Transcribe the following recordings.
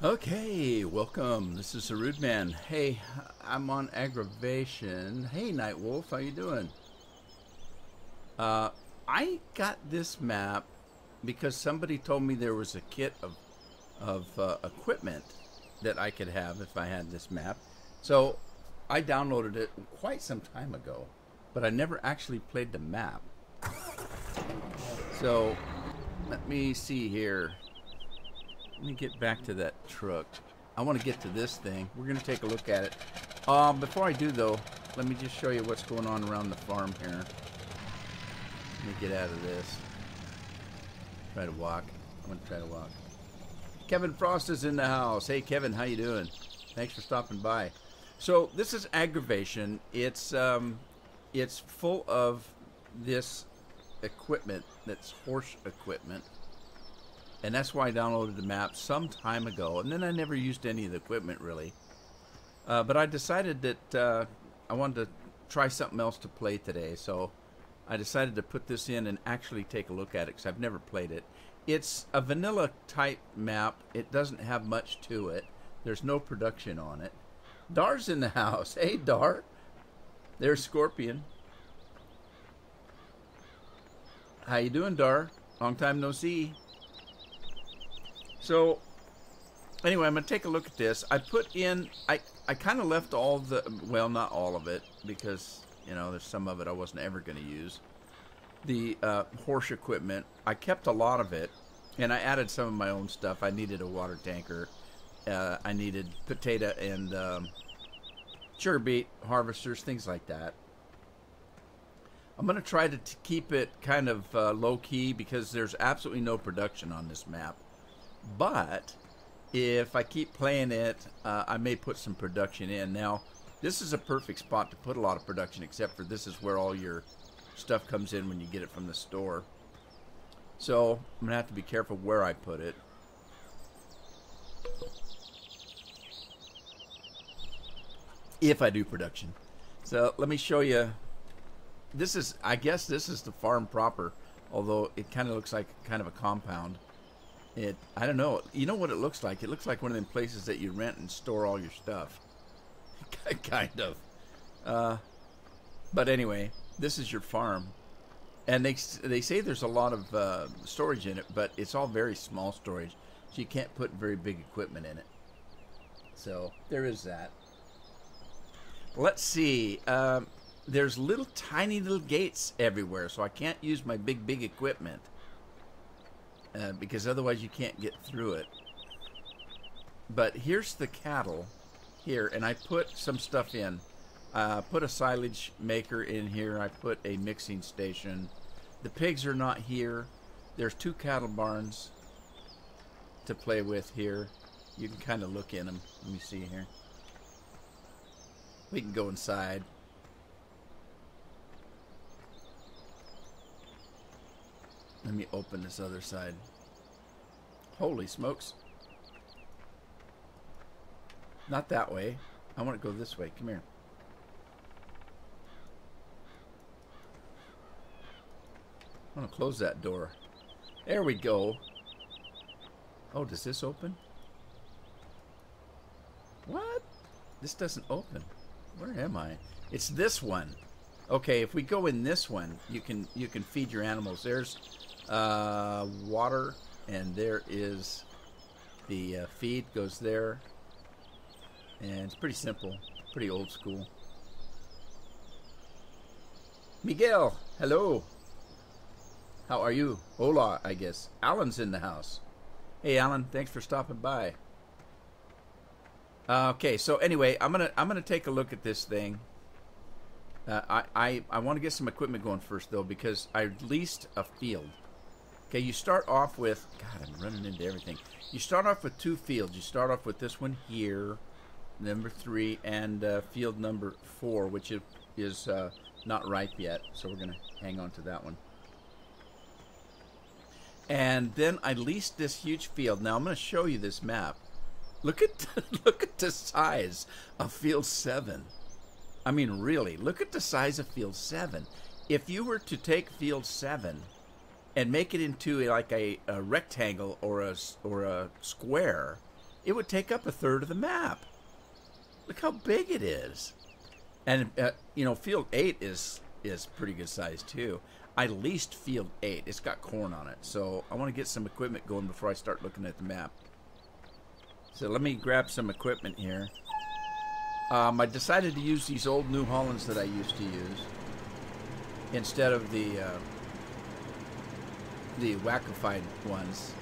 Okay, welcome. This is the Rude Man. Hey, I'm on Agrovation. Hey, Night Wolf, how you doing? I got this map because somebody told me there was a kit of equipment that I could have if I had this map. So I downloaded it quite some time ago, but I never actually played the map. So let me see here. Let me get back to that truck. I want to get to this thing. We're going to take a look at it. Before I do, though, let me just show you what's going on around the farm here. Let me get out of this. Try to walk. I'm going to try to walk. Kevin Frost is in the house. Hey, Kevin, how you doing? Thanks for stopping by. So this is Agrovation. It's full of this equipment that's horse equipment. And that's why I downloaded the map some time ago. And then I never used any of the equipment, really. But I decided that I wanted to try something else to play today. So I decided to put this in and actually take a look at it because I've never played it. It's a vanilla type map. It doesn't have much to it. There's no production on it. Dar's in the house. Hey, Dar. There's Scorpion. How you doing, Dar? Long time no see. So, anyway, I'm going to take a look at this. I put in, I kind of left all the, well, not all of it, because, you know, there's some of it I wasn't ever going to use. The horse equipment, I kept a lot of it, and I added some of my own stuff. I needed a water tanker. I needed potato and sugar beet harvesters, things like that. I'm going to try to keep it kind of low-key because there's absolutely no production on this map. But if I keep playing it, I may put some production in. Now, this is a perfect spot to put a lot of production, except for this is where all your stuff comes in when you get it from the store. So I'm going to have to be careful where I put it. If I do production. So let me show you. This is, I guess this is the farm proper, although it kind of looks like kind of a compound. I don't know. You know what it looks like? It looks like one of them places that you rent and store all your stuff. Kind of. But anyway, this is your farm. And they say there's a lot of storage in it, but it's all very small storage. So you can't put very big equipment in it. So there is that. Let's see. There's tiny little gates everywhere, so I can't use my big equipment. Because otherwise you can't get through it. But here's the cattle here, and I put some stuff in. Put a silage maker in here. I put a mixing station. The pigs are not here. There's 2 cattle barns to play with here. You can kind of look in them. Let me see here. We can go inside. Let me open this other side. Holy smokes. Not that way. I want to go this way. Come here. I want to close that door. There we go. Oh, does this open? What? This doesn't open. Where am I? It's this one. Okay, if we go in this one, you can feed your animals. There's water, and there is the feed goes there, and it's pretty simple, pretty old school. Miguel, hello. How are you? Hola, I guess. Alan's in the house. Hey, Alan, thanks for stopping by. Okay, so anyway, I'm gonna take a look at this thing. I want to get some equipment going first, though, because I leased a field. Okay, you start off with... God, I'm running into everything. You start off with 2 fields. You start off with this one here, number 3, and field number 4, which is not ripe yet. So we're going to hang on to that one. And then I leased this huge field. Now I'm going to show you this map. Look at the size of field 7. I mean, really, look at the size of field 7. If you were to take field 7 and make it into like a rectangle or a square, it would take up a third of the map. Look how big it is. And, you know, field 8 is pretty good size, too. I leased field 8. It's got corn on it. So I want to get some equipment going before I start looking at the map. So let me grab some equipment here. I decided to use these old New Hollands that I used to use instead of the wackified ones.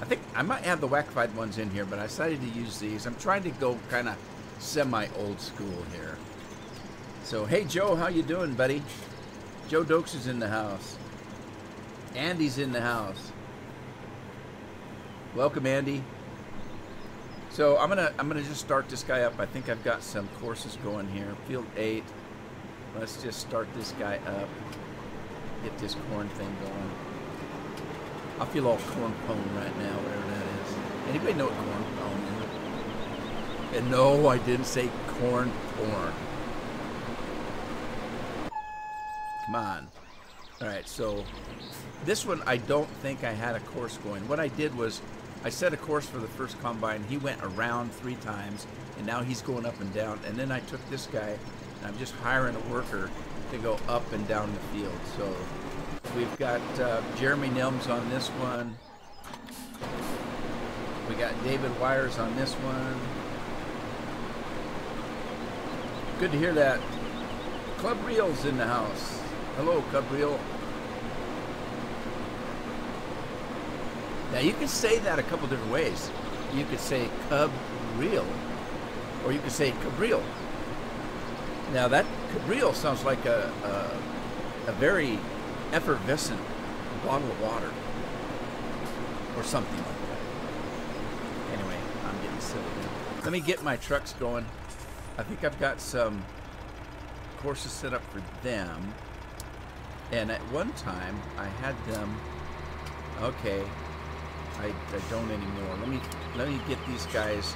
I think I might have the wackified ones in here, but I decided to use these. I'm trying to go kind of semi-old school here. So, hey, Joe, how you doing, buddy? Joe Dokes is in the house. Andy's in the house. Welcome, Andy. So I'm gonna just start this guy up. I think I've got some courses going here. Field 8. Let's just start this guy up. Get this corn thing going. I feel all corn pone right now, whatever that is. Anybody know what corn pone is? And no, I didn't say corn porn. Come on. Alright, so this one I don't think I had a course going. What I did was I set a course for the first combine. He went around 3 times, and now he's going up and down. And then I took this guy, and I'm just hiring a worker to go up and down the field. So we've got Jeremy Nelms on this one. We got David Wires on this one. Good to hear that. Club Reel's in the house. Hello, Club Reel. Now, you can say that a couple different ways. You could say Cub Reel, or you could say Cabreel. Now, that Cabreel sounds like a very effervescent bottle of water, or something like that. Anyway, I'm getting silly now. Let me get my trucks going. I think I've got some courses set up for them. And at one time, I had them... Okay. I don't anymore. Let me get these guys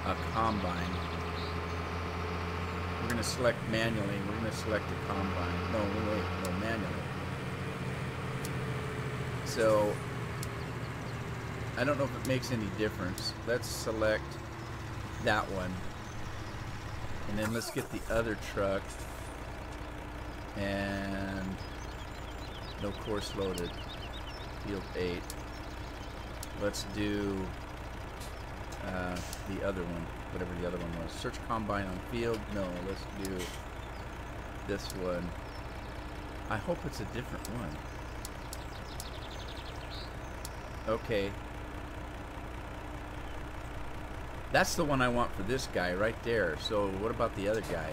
a combine. We're going to select manually. We're going to select a combine. No, wait, no, manually. So, I don't know if it makes any difference. Let's select that one. And then let's get the other truck. And no course loaded. Field 8. Let's do the other one, whatever the other one was. Search combine on field. No, let's do this one. I hope it's a different one. Okay. That's the one I want for this guy right there. So what about the other guy?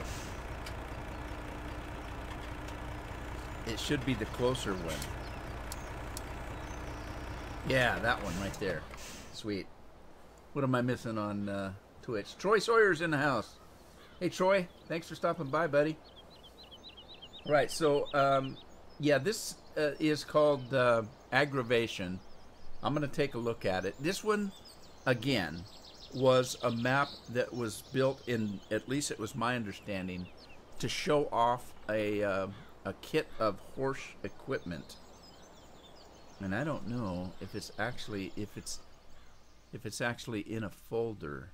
It should be the closer one. Yeah, that one right there. Sweet. What am I missing on Twitch? Troy Sawyer's in the house. Hey, Troy. Thanks for stopping by, buddy. Right, so, yeah, this is called Agrovation. I'm going to take a look at it. This one, again, was a map that was built in, at least it was my understanding, to show off a kit of horse equipment. And I don't know if it's actually if it's actually in a folder.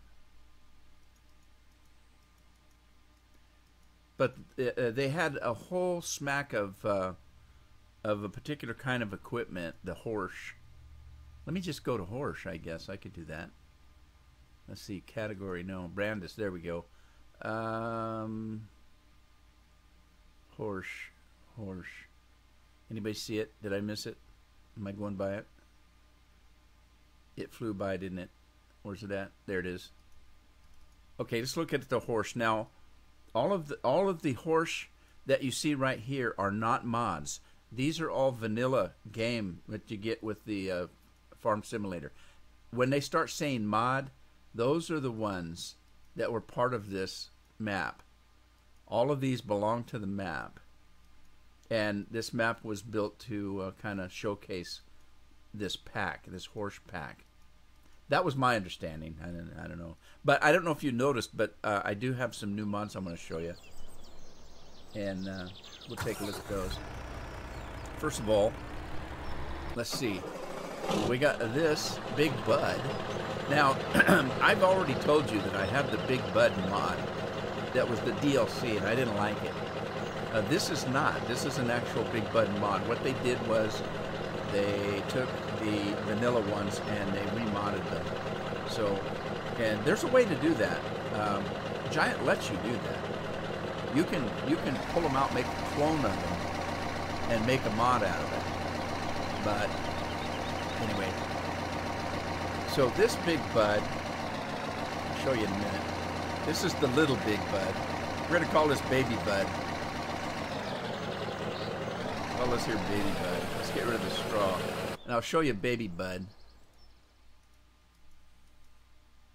But they had a whole smack of a particular kind of equipment, the horse. Let me just go to horse, I guess. I could do that. Let's see, category, no, Brandis, there we go. Horse. Anybody see it? Did I miss it? Am I going by it? It flew by, didn't it? Where's it at? There it is. Okay, let's look at the horse. Now, all of the horse that you see right here are not mods. These are all vanilla game that you get with the Farm Simulator. When they start saying mod, those are the ones that were part of this map. All of these belong to the map. And this map was built to kind of showcase this pack, this horse pack. That was my understanding. I don't know. But I don't know if you noticed, but I do have some new mods I'm going to show you. And we'll take a look at those. First of all, let's see. We got this Big Bud. Now, I've already told you that I have the Big Bud mod that was the DLC, and I didn't like it. This is not. This is an actual Big Bud mod. What they did was they took the vanilla ones and they remodded them. So, and there's a way to do that. Giant lets you do that. You can pull them out, make a clone of them, and make a mod out of it. But anyway, so this Big Bud, I'll show you in a minute. This is the little Big Bud. We're going to call this Baby Bud. Well, let's hear Baby Bud. Let's get rid of the straw. And I'll show you Baby Bud.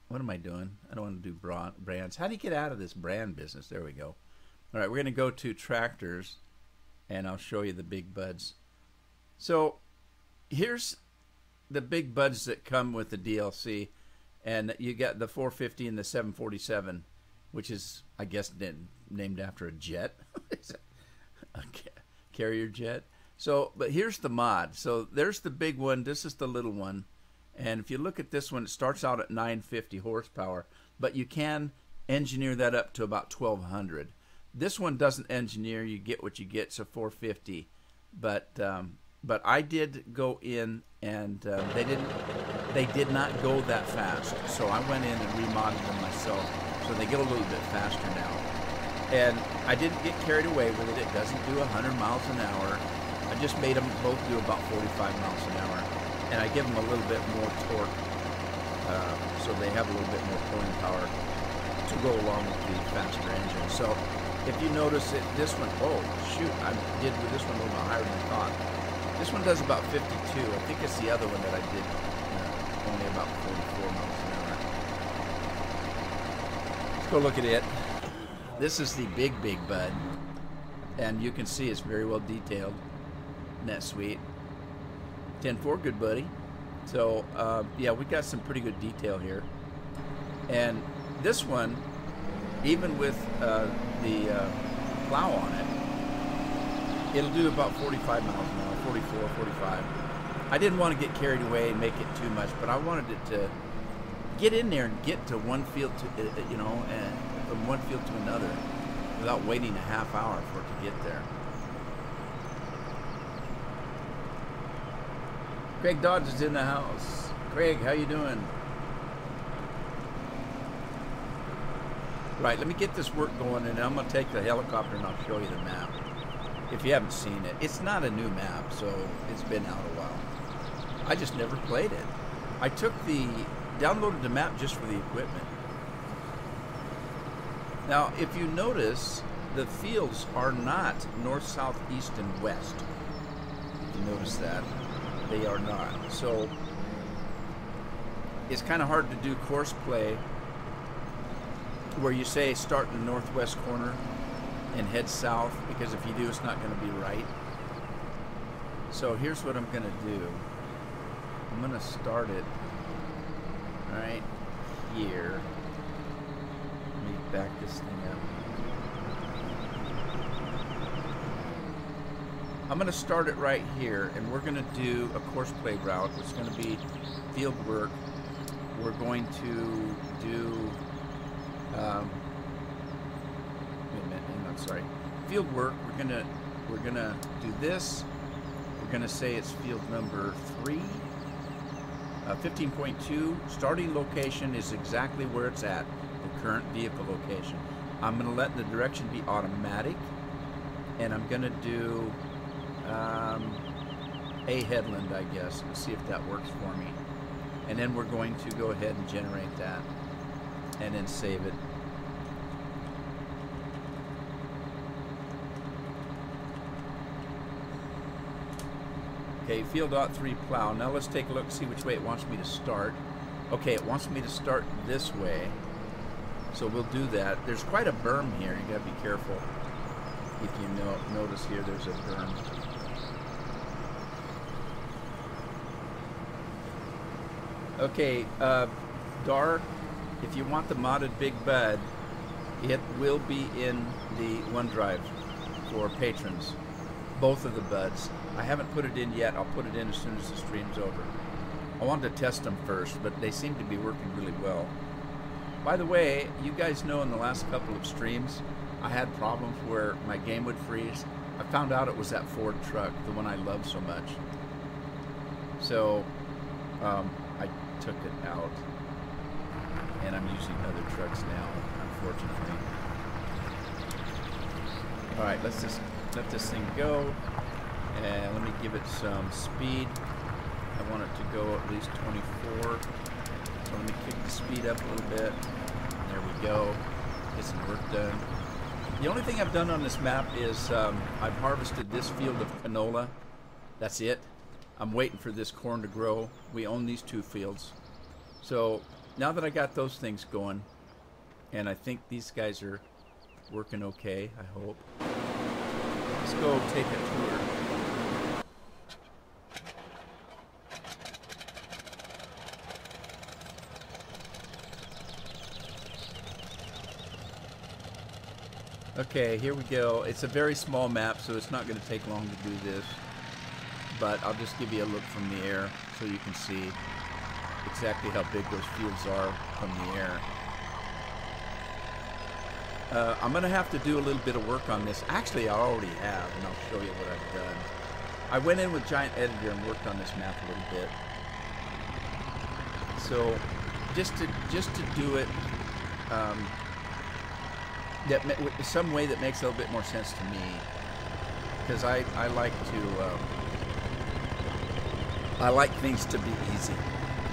What am I doing? I don't want to do brands. How do you get out of this brand business? There we go. All right, we're going to go to tractors, and I'll show you the Big Buds. So here's the Big Buds that come with the DLC, and you got the 450 and the 747, which is, I guess, named after a jet. A carrier jet. So, but here's the mod. So there's the big one. This is the little one. And if you look at this one, it starts out at 950 horsepower, but you can engineer that up to about 1200. This one doesn't engineer. You get what you get, so 450. But I did go in, and they did not go that fast. So I went in and remodded them myself, so they get a little bit faster now. And I didn't get carried away with it. It doesn't do 100 miles an hour. I just made them both do about 45 miles an hour. And I give them a little bit more torque, so they have a little bit more pulling power to go along with the faster engine. So if you notice it, this one, oh shoot, I did with this one a little bit higher than I thought. This one does about 52. I think it's the other one that I did only about 44 miles an hour. Let's go look at it. This is the Big Bud, and you can see it's very well detailed. Isn't that sweet? 10-4, good buddy. So yeah, we got some pretty good detail here. And this one, even with the plow on it, it'll do about 45 miles an hour, 44, 45. I didn't want to get carried away and make it too much, but I wanted it to get in there and get to one field to, and from one field to another without waiting a half hour for it to get there. Craig Dodge is in the house. Craig, how you doing? Right, let me get this work going, and I'm going to take the helicopter and I'll show you the map. If you haven't seen it, it's not a new map, so it's been out a while. I just never played it. I downloaded the map just for the equipment. Now, if you notice, the fields are not north, south, east, and west. If you notice that. They are not. So it's kind of hard to do course play where you say start in the northwest corner and head south, because if you do, it's not going to be right. So here's what I'm going to do. I'm going to start it right here. Let me back this thing up. I'm going to start it right here, and we're going to do a course play route. It's going to be field work. We're going to do wait a minute, hang on, sorry. Field work. We're gonna do this. We're gonna say it's field number 3. 15.2. Starting location is exactly where it's at, the current vehicle location. I'm gonna let the direction be automatic, and I'm gonna do a headland, I guess. Let's see if that works for me. And then we're going to go ahead and generate that and then save it. Okay, field.3 plow. Now let's take a look and see which way it wants me to start. Okay, it wants me to start this way. So we'll do that. There's quite a berm here. You gotta be careful. If you notice here, there's a berm. Okay, Dar, if you want the modded Big Bud, it will be in the OneDrive for patrons. Both of the buds. I haven't put it in yet. I'll put it in as soon as the stream's over. I wanted to test them first, but they seem to be working really well. By the way, you guys know in the last couple of streams, I had problems where my game would freeze. I found out it was that Ford truck, the one I love so much. So I took it out, and I'm using other trucks now, unfortunately. All right, let's just let this thing go, and let me give it some speed. I want it to go at least 24. So let me kick the speed up a little bit. There we go. Get some work done. The only thing I've done on this map is I've harvested this field of canola. That's it. I'm waiting for this corn to grow. We own these two fields. So now that I got those things going, and I think these guys are working okay, I hope. Let's go take a tour. Okay, here we go. It's a very small map, so it's not going to take long to do this. But I'll just give you a look from the air so you can see exactly how big those fields are from the air. I'm going to have to do a little bit of work on this. Actually, I already have, and I'll show you what I've done. I went in with Giant Editor and worked on this map a little bit. So just to do it some way that makes a little bit more sense to me, because I like things to be easy.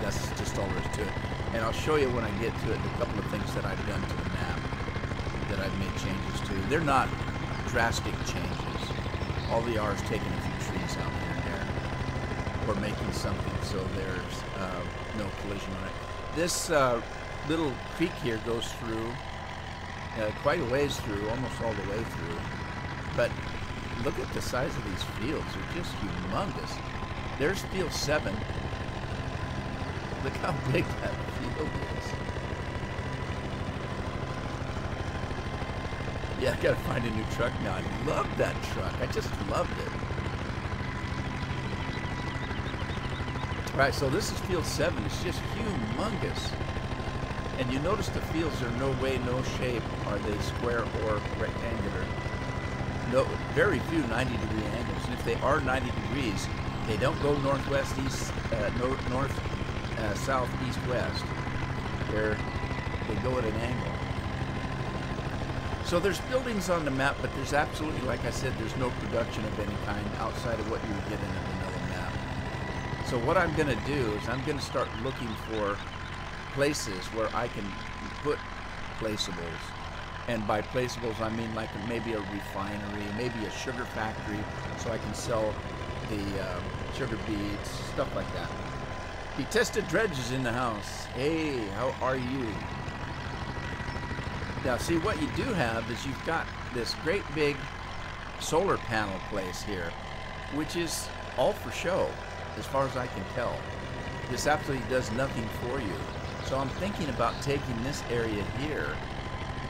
That's just all there is to it. And I'll show you when I get to it a couple of things that I've done to the map that I've made changes to. They're not drastic changes. All they are is taking a few trees out here and there, or making something so there's no collision on it. This little creek here goes through quite a ways through, almost all the way through. But look at the size of these fields. They're just humongous. There's field 7. Look how big that field is. Yeah, I gotta find a new truck now. I love that truck. I just loved it. All right, so this is field 7. It's just humongous. And you notice the fields are no way, no shape are they square or rectangular. No, very few 90-degree angles. And if they are 90 degrees, they don't go northwest, east, north, south, east, west. They go at an angle. So there's buildings on the map, but there's absolutely, like I said, there's no production of any kind outside of what you would get in a vanilla map. So what I'm going to do is I'm going to start looking for places where I can put placeables. And by placeables, I mean like maybe a refinery, maybe a sugar factory, so I can sell the sugar beets, stuff like that. Detested Dredge is in the house. Hey, how are you? Now, see, what you do have is you've got this great big solar panel place here, which is all for show, as far as I can tell. This absolutely does nothing for you. So I'm thinking about taking this area here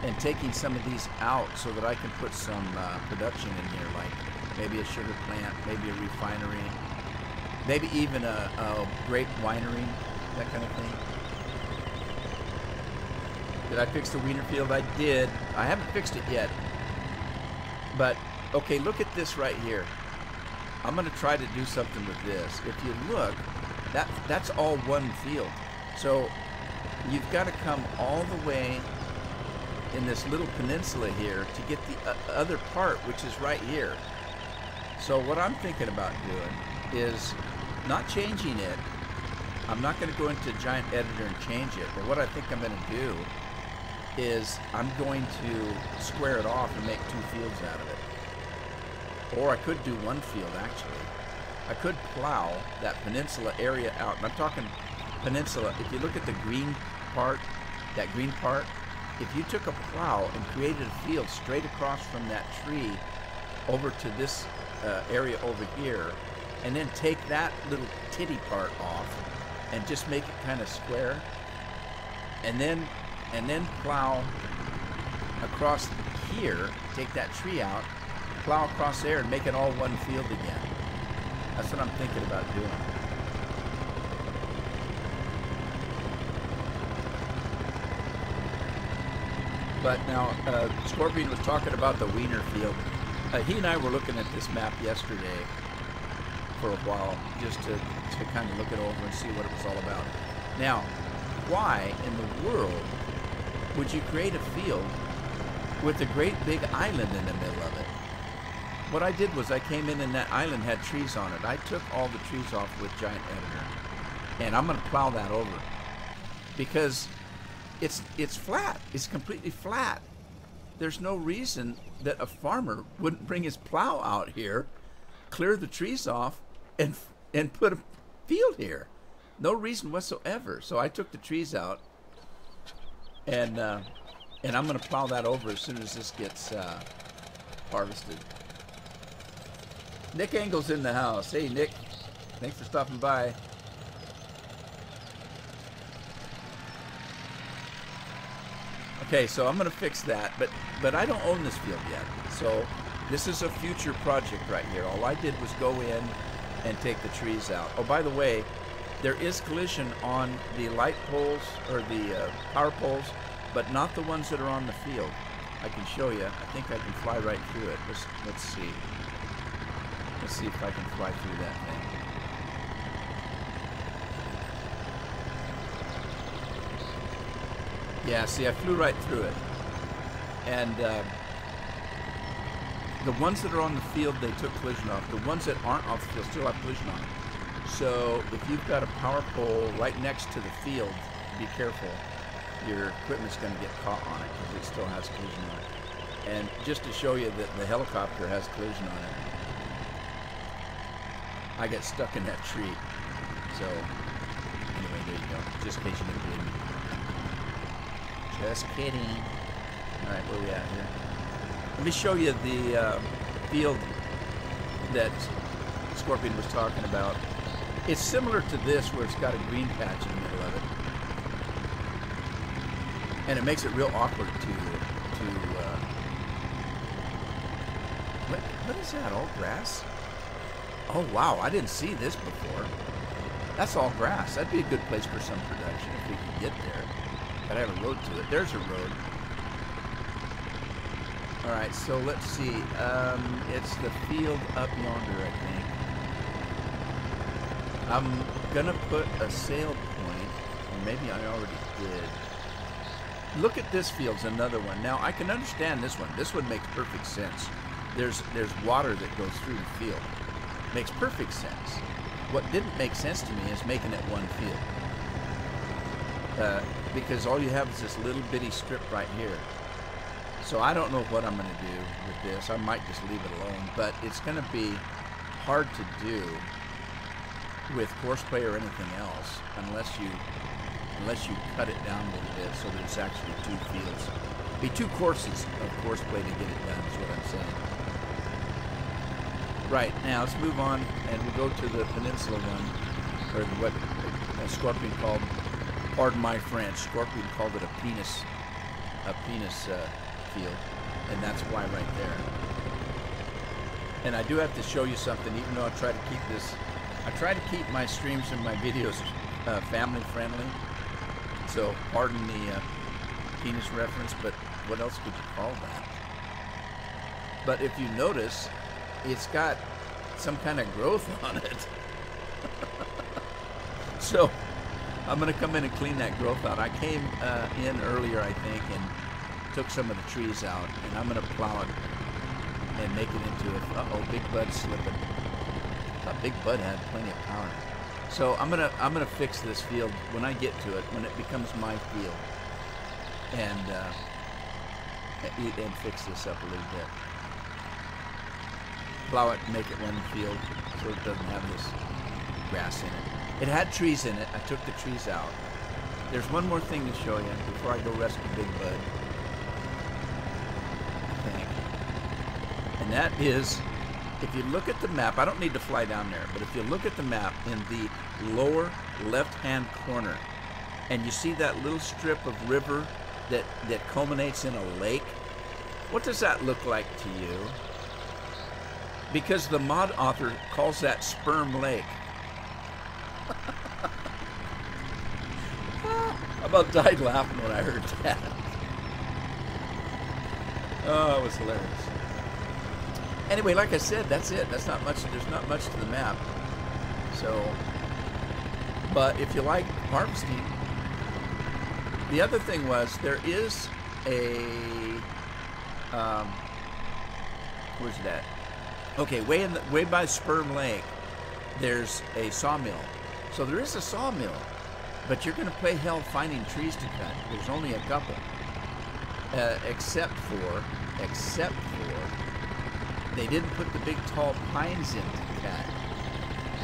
and taking some of these out so that I can put some production in here, like maybe a sugar plant, maybe a refinery, maybe even a grape winery, that kind of thing. Did I fix the wiener field? I did. I haven't fixed it yet. But, okay, look at this right here. I'm going to try to do something with this. If you look, that's all one field. So you've got to come all the way in this little peninsula here to get the other part, which is right here. So what I'm thinking about doing is not changing it. I'm not going to go into Giant Editor and change it, but what I think I'm going to do is I'm going to square it off and make 2 fields out of it. Or I could do 1 field, actually. I could plow that peninsula area out. And I'm talking peninsula. If you look at the green part, that green part, if you took a plow and created a field straight across from that tree over to this area over here, and then take that little titty part off and just make it kind of square, and then plow across here, take that tree out, plow across there and make it all 1 field again. That's what I'm thinking about doing. But now, Scorpion was talking about the Wiener field. He and I were looking at this map yesterday for a while, just to kind of look it over and see what it was all about. Now, why in the world would you create a field with a great big island in the middle of it? What I did was I came in and that island had trees on it. I took all the trees off with Giant Editor, and I'm going to plow that over because it's flat. It's completely flat. There's no reason that a farmer wouldn't bring his plow out here, clear the trees off, and put a field here. No reason whatsoever. So I took the trees out, and I'm going to plow that over as soon as this gets harvested. Nick Engel's in the house. Hey, Nick. Thanks for stopping by. Okay, so I'm going to fix that, but I don't own this field yet. So this is a future project right here. All I did was go in and take the trees out. Oh, by the way, there is collision on the light poles or the power poles, but not the ones that are on the field. I can show you. I think I can fly right through it. Let's see. Let's see if I can fly through that thing. Yeah, see, I flew right through it. And the ones that are on the field, they took collision off. The ones that aren't off the field still have collision on. So if you've got a power pole right next to the field, be careful. Your equipment's going to get caught on it because it still has collision on it. And just to show you that the helicopter has collision on it, I got stuck in that tree. So anyway, there you go. Just in case you didn't believe me. Just kidding. All right, where are we at here? Let me show you the field that Scorpion was talking about. It's similar to this, where it's got a green patch in the middle of it, and it makes it real awkward to what is that? All grass? Oh wow, I didn't see this before. That's all grass. That'd be a good place for some production if we could get there. Gotta have a road to it. There's a road. All right, so let's see. It's the field up yonder, I think. I'm gonna put a sail point, or maybe I already did. Look at this field's another one. Now I can understand this one. This one makes perfect sense. There's water that goes through the field. Makes perfect sense. What didn't make sense to me is making it one field. Because all you have is this little bitty strip right here. So I don't know what I'm going to do with this. I might just leave it alone, but it's going to be hard to do with horseplay or anything else unless you cut it down a little bit so there's actually two fields. Be two courses of horseplay to get it done is what I'm saying. Right, now let's move on and we'll go to the peninsula one, or what Scorpion called, pardon my French, Scorpion called it a penis field, and that's why right there. And I do have to show you something, even though I try to keep my streams and my videos family friendly, so pardon the penis reference, but what else could you call that? But if you notice, it's got some kind of growth on it. So I'm going to come in and clean that growth out. I came in earlier, I think, and took some of the trees out, and I'm going to plow it and make it into a, uh-oh, Big Bud's slipping. I thought Big Bud had plenty of power. So I'm gonna fix this field when I get to it, when it becomes my field, and fix this up a little bit. Plow it, make it one field, so it doesn't have this grass in it. It had trees in it. I took the trees out. There's one more thing to show you before I go rescue Big Bud, I think. And that is, if you look at the map, I don't need to fly down there, but if you look at the map in the lower left-hand corner, and you see that little strip of river that culminates in a lake, what does that look like to you? Because the mod author calls that Sperm Lake. I about died laughing when I heard that. Oh, it was hilarious. Anyway, like I said, that's it. That's not much. There's not much to the map. So, but if you like harvesting, the other thing was there is a where's it at? Okay, way by Sperm Lake, there's a sawmill. So there is a sawmill, but you're going to play hell finding trees to cut. There's only a couple, except for they didn't put the big tall pines in to cut.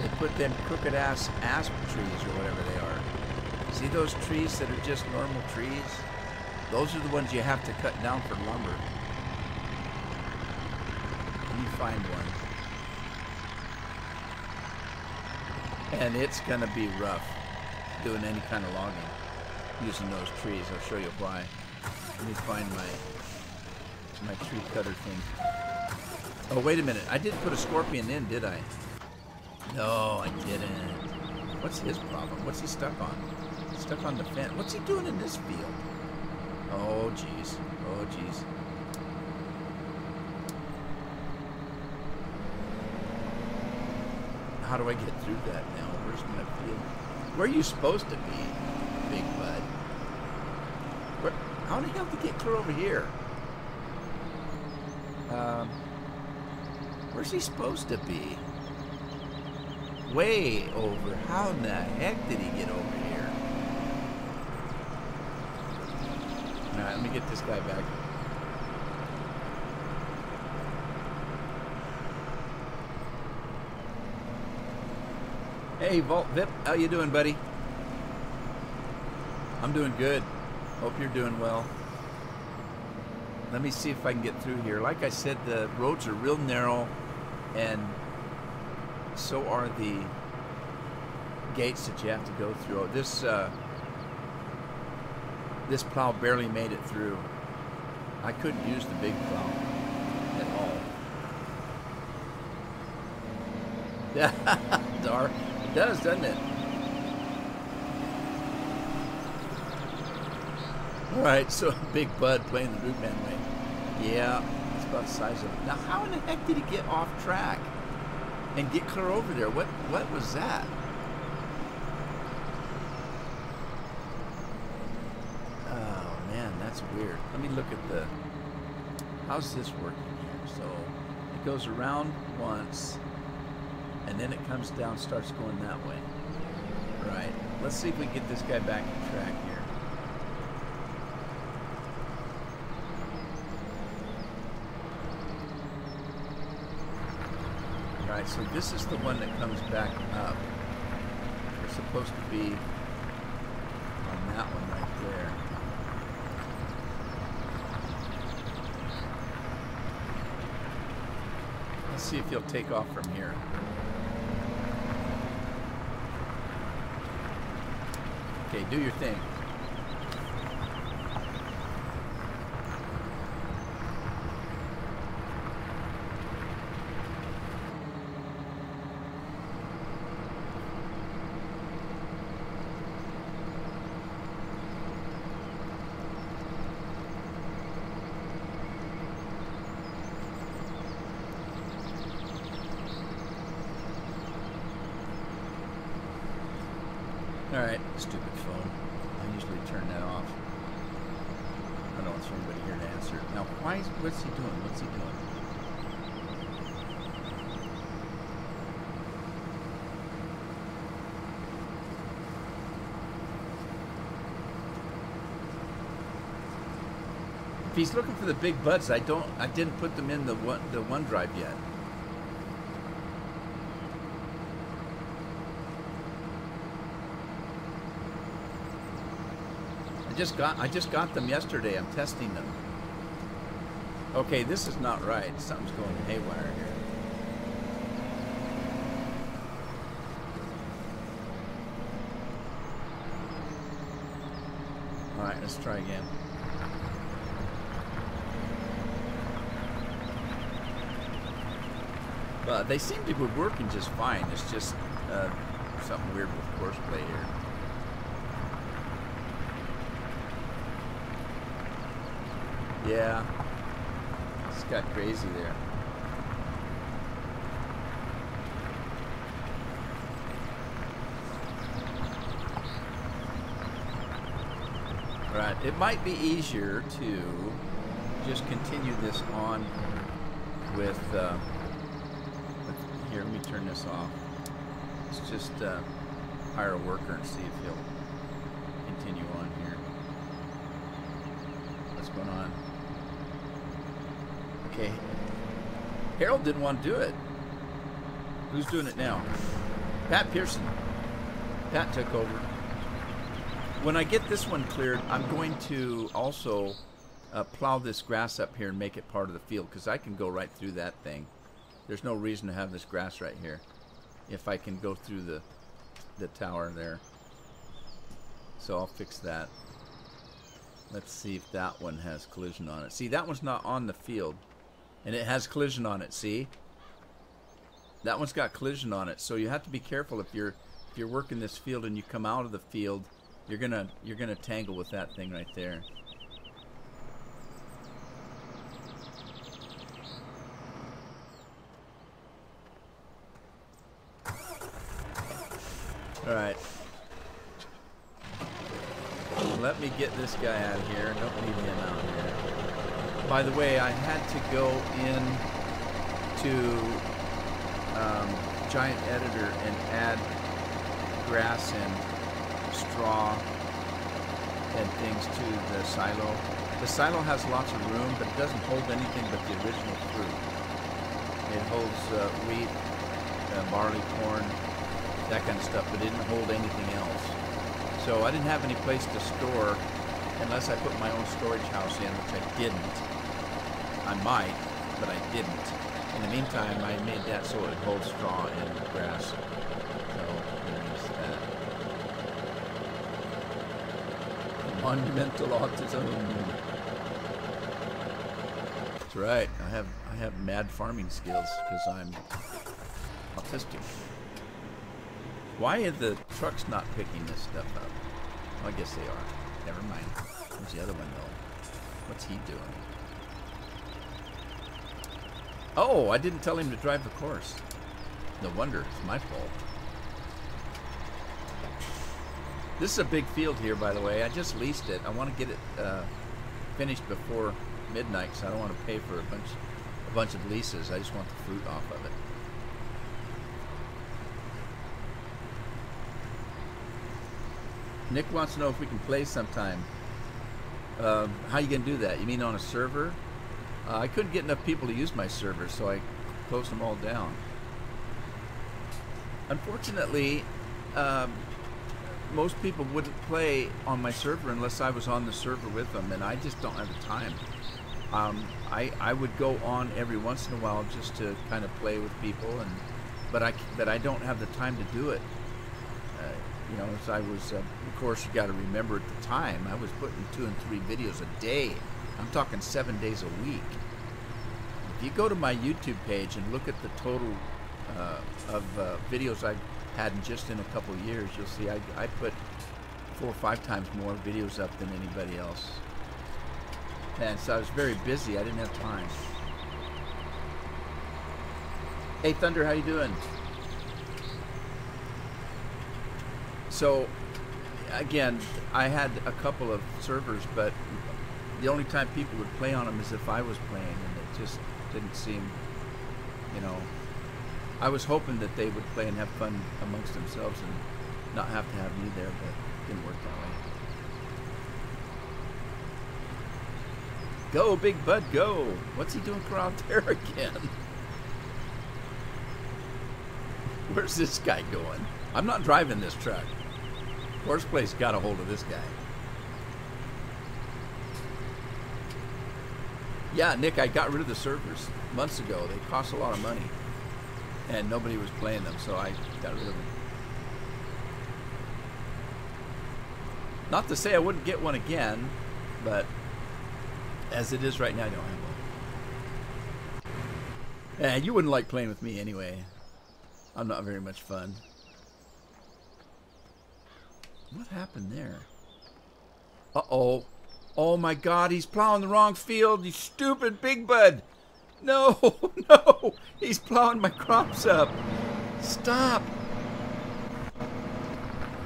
They put them crooked ass asp trees or whatever they are. See those trees that are just normal trees? Those are the ones you have to cut down for lumber. Let me find one. And it's gonna be rough doing any kind of logging using those trees. I'll show you why. Let me find my tree cutter thing. Oh, wait a minute. I didn't put a scorpion in, did I? No, I didn't. What's his problem? What's he stuck on? He's stuck on the fence. What's he doing in this field? Oh, jeez. Oh, jeez. How do I get through that now? Where's my field? Where are you supposed to be, big bud? How the hell did you get clear over here? Where's he supposed to be? Way over. How in the heck did he get over here? Alright, let me get this guy back. Hey, Vault Vip, how you doing, buddy? I'm doing good. Hope you're doing well. Let me see if I can get through here. Like I said, the roads are real narrow, and so are the gates that you have to go through. This plow barely made it through. I couldn't use the big plow at all. Yeah, darn. It does, doesn't it? Alright, so Big Bud playing the Root Man way. Yeah, it's about the size of it. Now, how in the heck did he get off track and get clear over there? What was that? Oh, man, that's weird. Let me look at the... How's this working here? So, it goes around once, and then it comes down, starts going that way. Right. Let's see if we can get this guy back on track here. Alright, so this is the one that comes back up. We're supposed to be on that one right there. Let's see if he'll take off from here. Okay, do your thing. Alright, stupid phone. I usually turn that off. I don't want anybody here to answer. Now, what's he doing? What's he doing? If he's looking for the big buds, I didn't put them in the OneDrive yet. I just got them yesterday. I'm testing them. Okay, this is not right. Something's going haywire here. All right, let's try again. But they seem to be working just fine. It's just something weird with horseplay here. Yeah. just got crazy there. All right, it might be easier to just continue this on with here, let me turn this off. Let's just hire a worker and see if he'll continue on here. What's going on? Okay. Harold didn't want to do it. Who's doing it now? Pat Pearson. Pat took over. When I get this one cleared, I'm going to also plow this grass up here and make it part of the field, because I can go right through that thing. There's no reason to have this grass right here if I can go through the tower there. So I'll fix that. Let's see if that one has collision on it. See, that one's not on the field, and it has collision on it. See, that one's got collision on it. So you have to be careful if you're working this field and you come out of the field. You're gonna tangle with that thing right there. All right. Let me get this guy out of here. Don't leave him out here. By the way, I had to go in to Giant Editor and add grass and straw and things to the silo. The silo has lots of room, but it doesn't hold anything but the original fruit. It holds wheat, barley, corn, that kind of stuff, but it didn't hold anything else. So I didn't have any place to store unless I put my own storage house in, which I didn't. I might, but I didn't. In the meantime, I made that so it holds straw and grass. So there's that. Monumental autism. That's right. I have mad farming skills because I'm autistic. Why are the trucks not picking this stuff up? Well, I guess they are. Never mind. Where's the other one though? What's he doing? Oh, I didn't tell him to drive the course. No wonder. It's my fault. This is a big field here, by the way. I just leased it. I want to get it finished before midnight, so I don't want to pay for a bunch of leases. I just want the fruit off of it. Nick wants to know if we can play sometime. How you gonna do that? You mean on a server? I couldn't get enough people to use my server, so I closed them all down. Unfortunately, most people wouldn't play on my server unless I was on the server with them, and I just don't have the time. I would go on every once in a while just to kind of play with people, but I don't have the time to do it. You know, as I was, of course, you got to remember at the time, I was putting 2 and 3 videos a day. I'm talking 7 days a week. If you go to my YouTube page and look at the total of videos I've had just in a couple of years, you'll see I put 4 or 5 times more videos up than anybody else. And so I was very busy. I didn't have time. Hey, Thunder, how you doing? So, again, I had a couple of servers, but the only time people would play on them is if I was playing, and it just didn't seem, you know, I was hoping that they would play and have fun amongst themselves and not have to have me there, but it didn't work that way. Go, Big Bud, go! What's he doing around there again? Where's this guy going? I'm not driving this truck. Horseplace got a hold of this guy. Yeah, Nick, I got rid of the servers months ago. They cost a lot of money, and nobody was playing them, so I got rid of them. Not to say I wouldn't get one again, but as it is right now, I don't have one. And you wouldn't like playing with me anyway. I'm not very much fun. What happened there? Uh-oh. Oh my God, he's plowing the wrong field, you stupid Big Bud. No, no, he's plowing my crops up. Stop.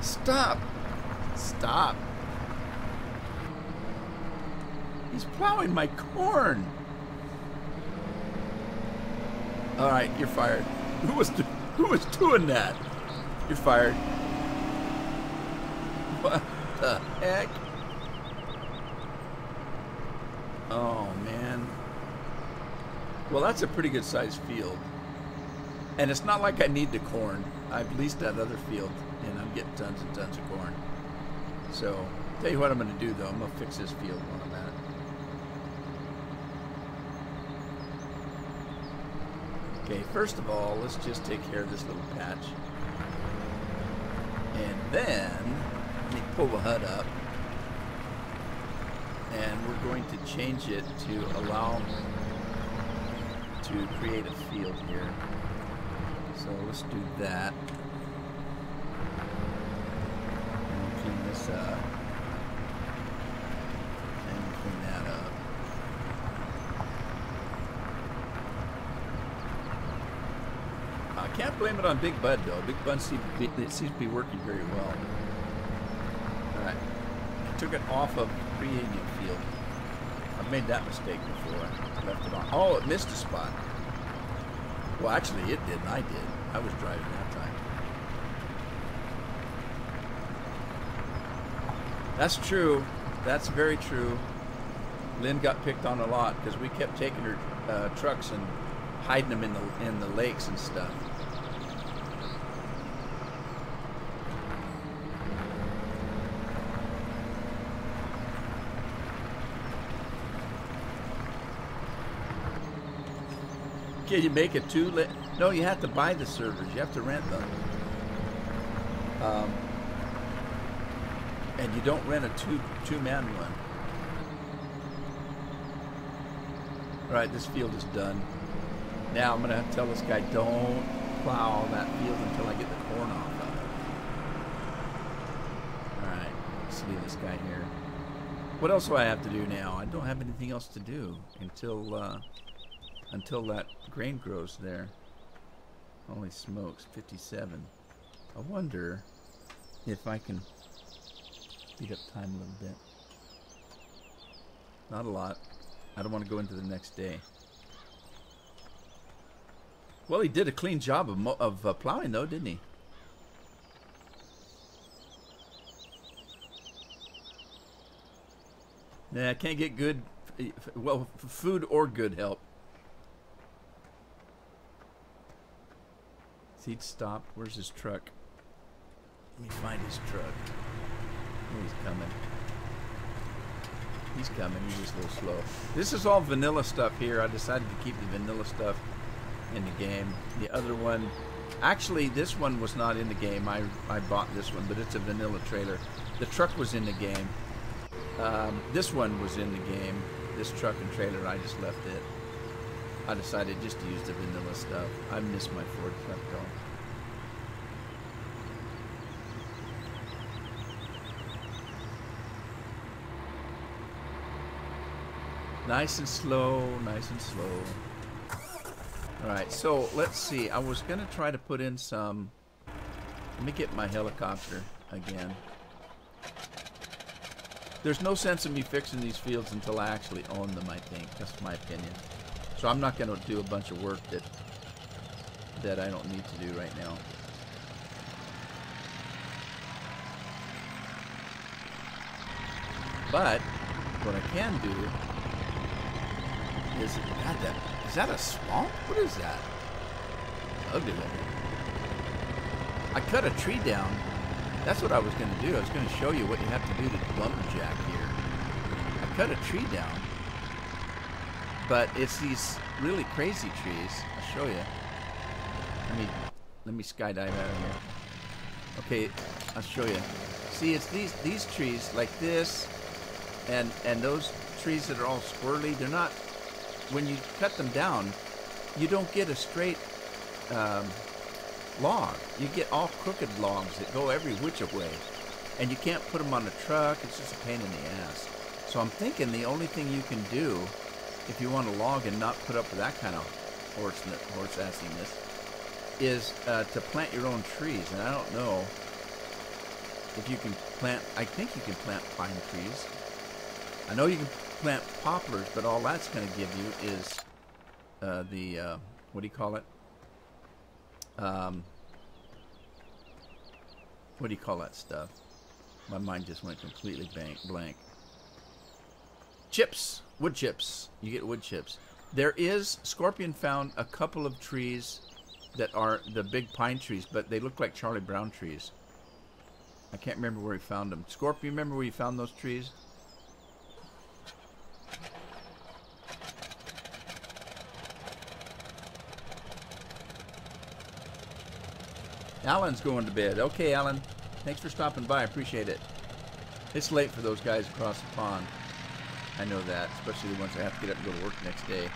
Stop. Stop. He's plowing my corn. All right, you're fired. Who was doing that? You're fired. What the heck? Oh, man. Well, that's a pretty good sized field. And it's not like I need the corn. I've leased that other field, and I'm getting tons and tons of corn. So, tell you what I'm going to do, though. I'm going to fix this field while I'm at it. Okay, first of all, let's just take care of this little patch. And then, let me pull the HUD up. And we're going to change it to allow to create a field here. So let's do that. And we'll clean this up. And clean that up. I can't blame it on Big Bud though. Big Bud seems to be working very well. Alright. I took it off of creating a field. I've made that mistake before. I left it on. Oh, it missed a spot. Well, actually, it didn't. I did. I was driving that time. That's true. That's very true. Lynn got picked on a lot because we kept taking her trucks and hiding them in the lakes and stuff. Can you make it two? No, you have to buy the servers. You have to rent them. And you don't rent a two-man one. All right, this field is done. Now I'm going to have to tell this guy, don't plow that field until I get the corn off of it. All right, let's see this guy here. What else do I have to do now? I don't have anything else to do until that grain grows there. Holy smokes, 57. I wonder if I can speed up time a little bit. Not a lot. I don't want to go into the next day. Well, he did a clean job of plowing, though, didn't he? Nah, I can't get good, well, food or good help. He'd stopped. Where's his truck? Let me find his truck. Oh, he's coming. He's coming. He's just a little slow. This is all vanilla stuff here. I decided to keep the vanilla stuff in the game. The other one, actually, this one was not in the game. I bought this one, but it's a vanilla trailer. The truck was in the game. This one was in the game. This truck and trailer, I just left it. I decided just to use the vanilla stuff. I miss my Ford truck though. Nice and slow, nice and slow. Alright, so let's see. I was going to try to put in some... Let me get my helicopter again. There's no sense in me fixing these fields until I actually own them, I think. That's my opinion. So I'm not going to do a bunch of work that I don't need to do right now. But what I can do is, is that a swamp? What is that? Ugly looking. I cut a tree down. That's what I was going to do. I was going to show you what you have to do to lumberjack here. I cut a tree down. But it's these really crazy trees. I'll show you. Let me skydive out of here. Okay, I'll show you. See, it's these trees like this, and those trees that are all squirrely. They're not. When you cut them down, you don't get a straight log. You get all crooked logs that go every which way, and you can't put them on a truck. It's just a pain in the ass. So I'm thinking the only thing you can do if you want to log and not put up with that kind of horse assiness, is to plant your own trees. And I don't know if you can plant, I think you can plant pine trees. I know you can plant poplars, but all that's going to give you is what do you call it? What do you call that stuff? My mind just went completely blank. Chips, wood chips. You get wood chips. Scorpion found a couple of trees that are the big pine trees, but they look like Charlie Brown trees. I can't remember where he found them. Scorpion, remember where you found those trees? Alan's going to bed. Okay, Alan. Thanks for stopping by. I appreciate it. It's late for those guys across the pond. I know that, especially the ones that have to get up and go to work next day.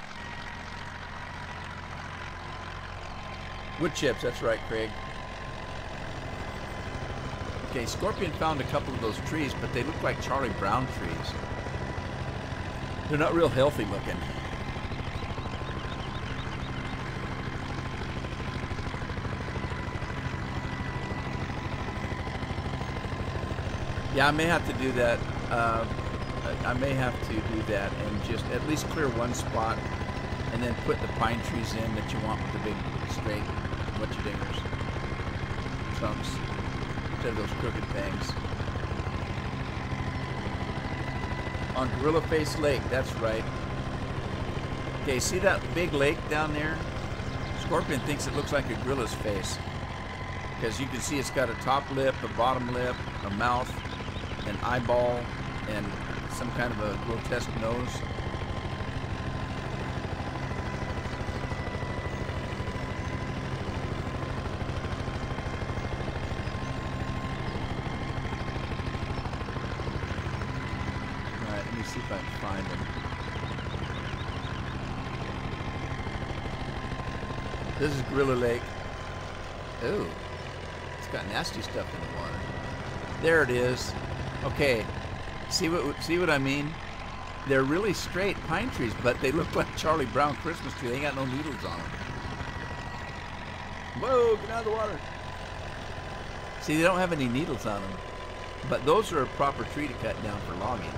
Wood chips, that's right, Craig. Okay, Scorpion found a couple of those trees, but they look like Charlie Brown trees. They're not real healthy looking. Yeah, I may have to do that. I may have to do that and just at least clear one spot and then put the pine trees in that you want with the big straight whatcha-dingers trunks instead of those crooked things. On Gorilla Face Lake, that's right. Okay, see that big lake down there? Scorpion thinks it looks like a gorilla's face because you can see it's got a top lip, a bottom lip, a mouth, an eyeball, and some kind of a grotesque nose. Alright, let me see if I can find him. This is Gorilla Lake. Ooh, it's got nasty stuff in the water. There it is. Okay, see what I mean? They're really straight pine trees, but they look like Charlie Brown Christmas tree. They ain't got no needles on them. Whoa, get out of the water. See, they don't have any needles on them. But those are a proper tree to cut down for logging.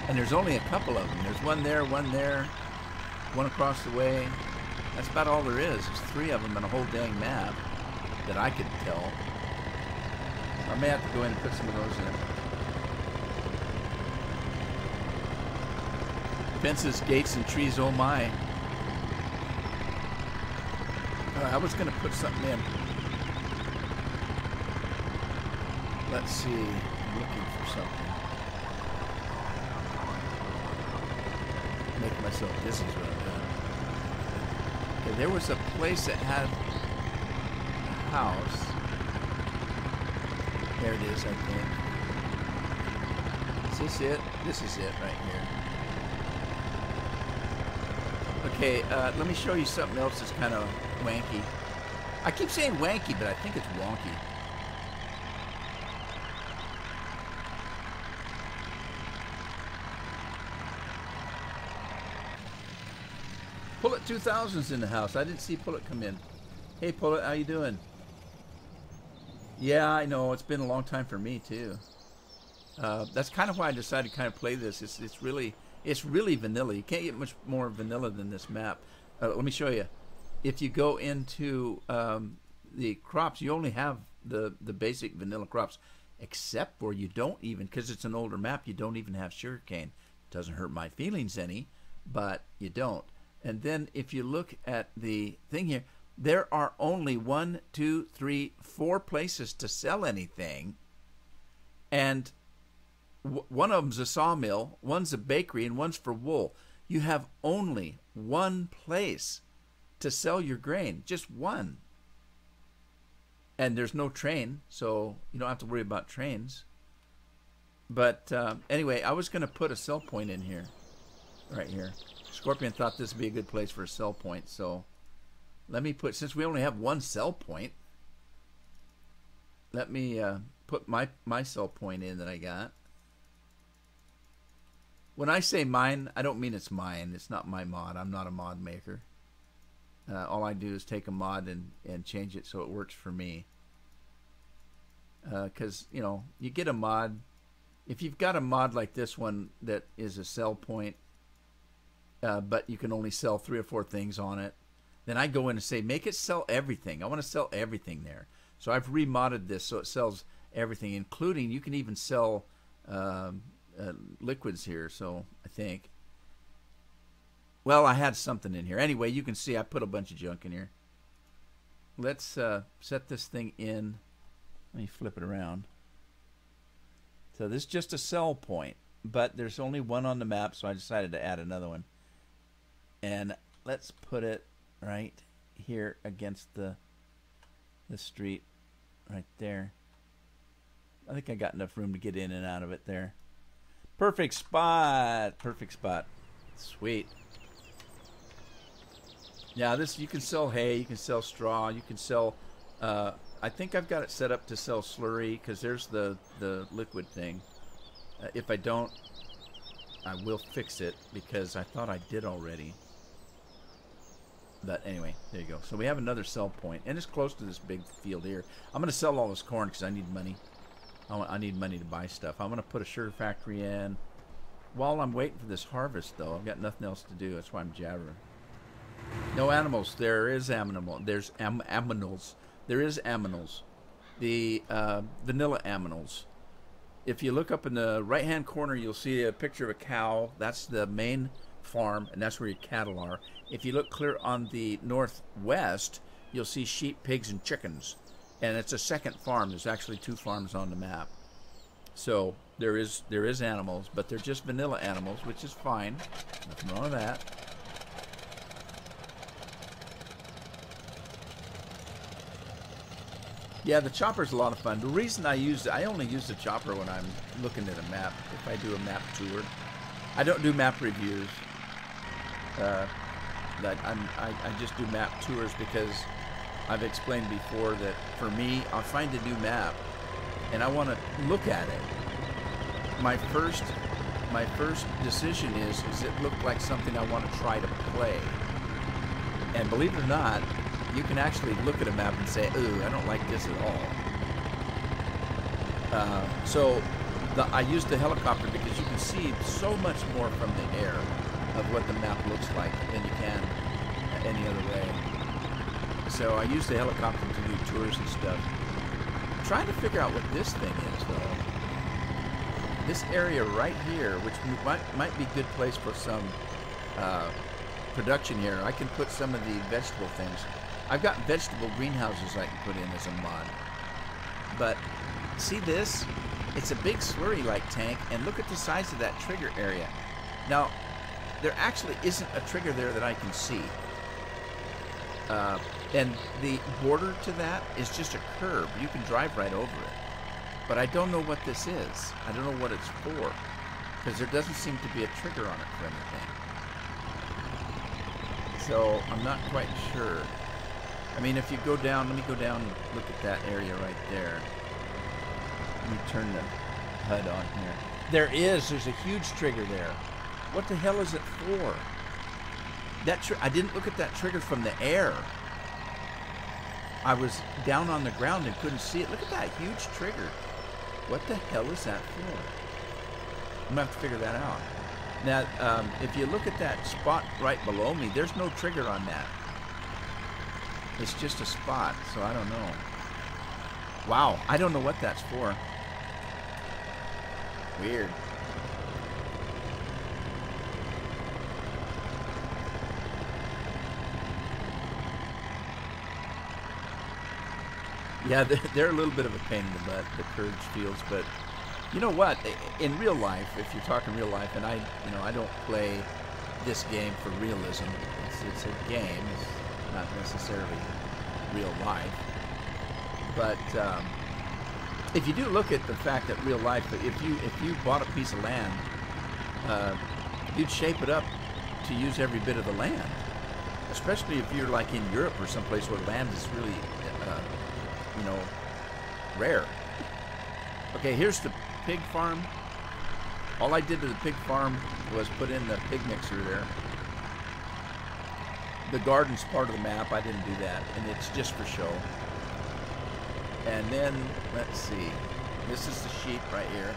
And there's only a couple of them. There's one there, one across the way. That's about all there is. There's 3 of them in a whole dang map that I could tell. I may have to go in and put some of those in. Fences, gates, and trees, oh my. I was going to put something in. Let's see. I'm looking for something. Making myself dizzy is what I'm doing. Okay, there was a place that had a house. There it is, I think. Is this it? This is it right here. Okay, let me show you something else that's kind of wanky. I keep saying wanky, but I think it's wonky. Pullet 2000's in the house. I didn't see Pullet come in. Hey, Pullet, how you doing? Yeah, I know. It's been a long time for me too. That's kind of why I decided to kind of play this. It's really vanilla. You can't get much more vanilla than this map. Let me show you. If you go into the crops, you only have the basic vanilla crops, except for you don't even, because it's an older map, you don't even have sugarcane. Doesn't hurt my feelings any, but you don't. And then if you look at the thing here, there are only 1, 2, 3, 4 places to sell anything, and one of them's a sawmill, one's a bakery, and one's for wool. You have only one place to sell your grain, just one. And there's no train, so you don't have to worry about trains. But anyway, I was going to put a sell point in here, right here. Scorpion thought this would be a good place for a sell point, so let me put, since we only have one sell point, let me put my sell point in that I got. When I say mine, I don't mean it's mine. It's not my mod. I'm not a mod maker. All I do is take a mod and change it so it works for me. Because, you know, you get a mod. If you've got a mod like this one that is a sell point, but you can only sell 3 or 4 things on it, then I go in and say, make it sell everything. I want to sell everything there. So I've remodded this so it sells everything, including you can even sell liquids here. So I think, well, I had something in here. Anyway, you can see I put a bunch of junk in here. Let's set this thing in. Let me flip it around. So this is just a sell point, but there's only one on the map, so I decided to add another one. And let's put it right here against the street right there. I think I got enough room to get in and out of it there. Perfect spot. Perfect spot. Sweet. Yeah, this, you can sell hay, you can sell straw, you can sell I think I've got it set up to sell slurry, because there's the liquid thing. If I don't, I will fix it, because I thought I did already. But anyway, there you go. So we have another sell point, and it's close to this big field here. I'm going to sell all this corn because I need money. I need money to buy stuff. I'm going to put a sugar factory in. While I'm waiting for this harvest, though, I've got nothing else to do. That's why I'm jabbering. No animals. There is animal. There's aminals. There is aminals. The vanilla aminals. If you look up in the right-hand corner, you'll see a picture of a cow. That's the main farm, and that's where your cattle are. If you look clear on the northwest, you'll see sheep, pigs, and chickens. And it's a second farm. There's actually 2 farms on the map. So there is animals, but they're just vanilla animals, which is fine. Nothing wrong with that. Yeah, the chopper's a lot of fun. The reason I only use the chopper when I'm looking at a map. If I do a map tour, I don't do map reviews. I just do map tours because I've explained before that for me, I'll find a new map and I want to look at it. My first decision is, does it look like something I want to try to play? And believe it or not, you can actually look at a map and say, ooh, I don't like this at all. So I use the helicopter because you can see so much more from the air of what the map looks like than you can any other way. So I use the helicopter to do tours and stuff. I'm trying to figure out what this thing is, though. This area right here, which might be a good place for some production here. I can put some of the vegetable things. I've got vegetable greenhouses I can put in as a mod. But see this? It's a big slurry-like tank, and look at the size of that trigger area. Now, there actually isn't a trigger there that I can see. And the border to that is just a curb. You can drive right over it. But I don't know what this is. I don't know what it's for. Because there doesn't seem to be a trigger on it for anything. So I'm not quite sure. I mean, if you go down, let me go down and look at that area right there. Let me turn the HUD on here. There's a huge trigger there. What the hell is it for? I didn't look at that trigger from the air. I was down on the ground and couldn't see it. Look at that huge trigger. What the hell is that for? I'm going to have to figure that out. Now, if you look at that spot right below me, there's no trigger on that. It's just a spot, so I don't know. Wow, I don't know what that's for. Weird. Yeah, they're a little bit of a pain in the butt, the curved fields, but you know what? In real life, if you're talking real life, and I don't play this game for realism. It's a game. It's not necessarily real life. But if you do look at the fact that real life, if you bought a piece of land, you'd shape it up to use every bit of the land. Especially if you're like in Europe or someplace where land is really rare. Okay, here's the pig farm. All I did to the pig farm was put in the pig mixer there. The garden's part of the map. I didn't do that, and it's just for show. And then, let's see. This is the sheep right here.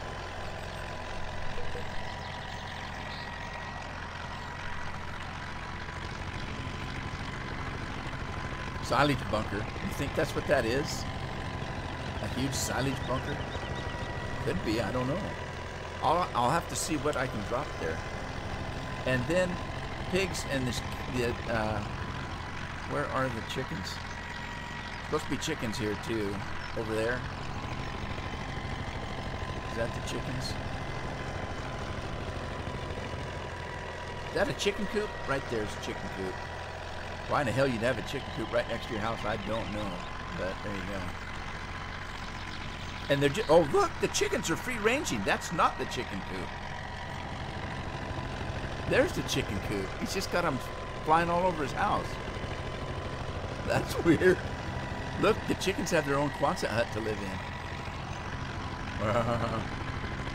Silage bunker. You think that's what that is? A huge silage bunker? Could be, I don't know. I'll have to see what I can drop there. And then pigs and where are the chickens? Supposed to be chickens here too. Over there. Is that the chickens? Is that a chicken coop? Right there's a chicken coop. Why in the hell you'd have a chicken coop right next to your house, I don't know. But there you go. And they're oh look, the chickens are free ranging. That's not the chicken coop. There's the chicken coop. He's just got them flying all over his house. That's weird. Look, the chickens have their own Quonset hut to live in.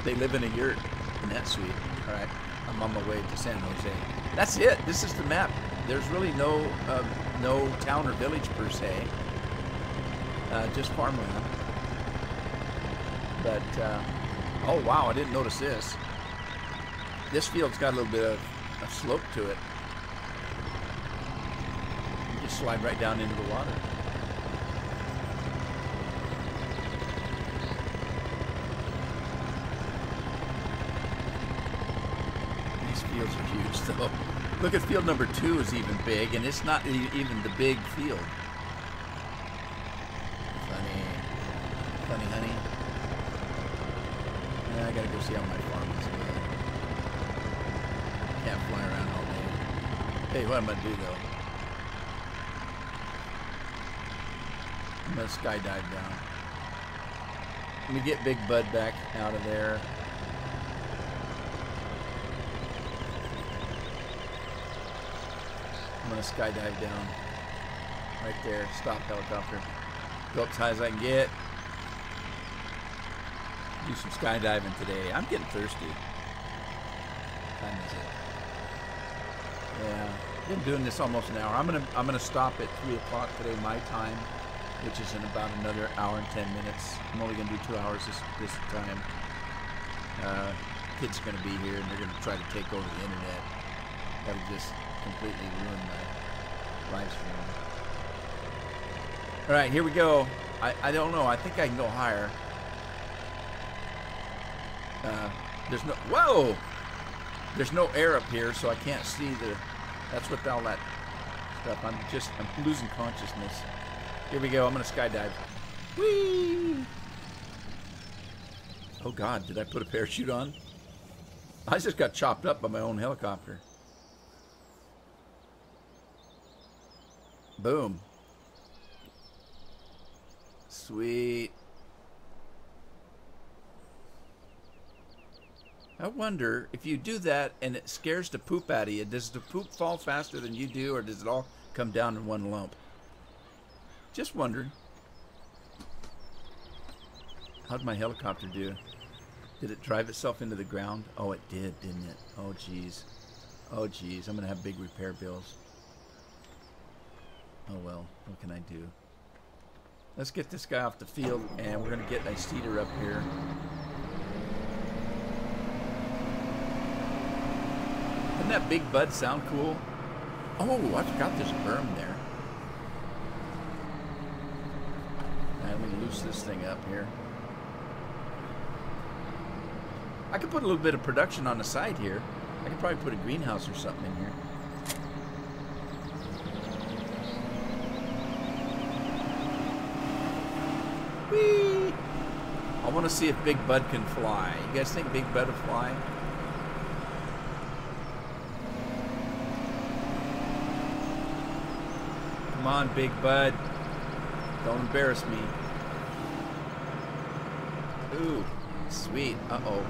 They live in a yurt, and that's sweet. All right, I'm on my way to San Jose. That's it. This is the map. There's really no town or village per se. Just farmland. But oh wow, I didn't notice this. This field's got a little bit of a slope to it. You just slide right down into the water. These fields are huge though. Look at field number 2 is even big, and it's not even the big field. Funny. Funny, honey. Yeah, I gotta go see how my farm is going. Can't fly around all day. Hey, what I'm gonna do though? I'm gonna skydive down. Let me get Big Bud back out of there. I'm gonna skydive down. Right there. Stop helicopter. Go up as high as I can get. Do some skydiving today. I'm getting thirsty. What time is it? Yeah, been doing this almost an hour. I'm gonna stop at 3 o'clock today, my time, which is in about another hour and 10 minutes. I'm only gonna do 2 hours this time. Kids are gonna be here, and they're gonna try to take over the internet. That'll just completely ruin my live stream. All right, here we go. I don't know. I think I can go higher. There's no, whoa! There's no air up here, so I can't see the, that's what all that stuff, I'm losing consciousness. Here we go, I'm gonna skydive. Whee! Oh God, did I put a parachute on? I just got chopped up by my own helicopter. Boom. Sweet. I wonder if you do that and it scares the poop out of you, does the poop fall faster than you do, or does it all come down in one lump? Just wondering. How'd my helicopter do? Did it drive itself into the ground? Oh, it did, didn't it? Oh, geez. Oh, geez. I'm going to have big repair bills. Oh, well. What can I do? Let's get this guy off the field, and we're going to get a cedar up here. Doesn't that Big Bud sound cool? Oh, I forgot there's a berm there. Let me loose this thing up here. I could put a little bit of production on the side here. I could probably put a greenhouse or something in here. Whee! I want to see if Big Bud can fly. You guys think Big Bud will fly? Come on, Big Bud. Don't embarrass me. Ooh, sweet. Uh-oh.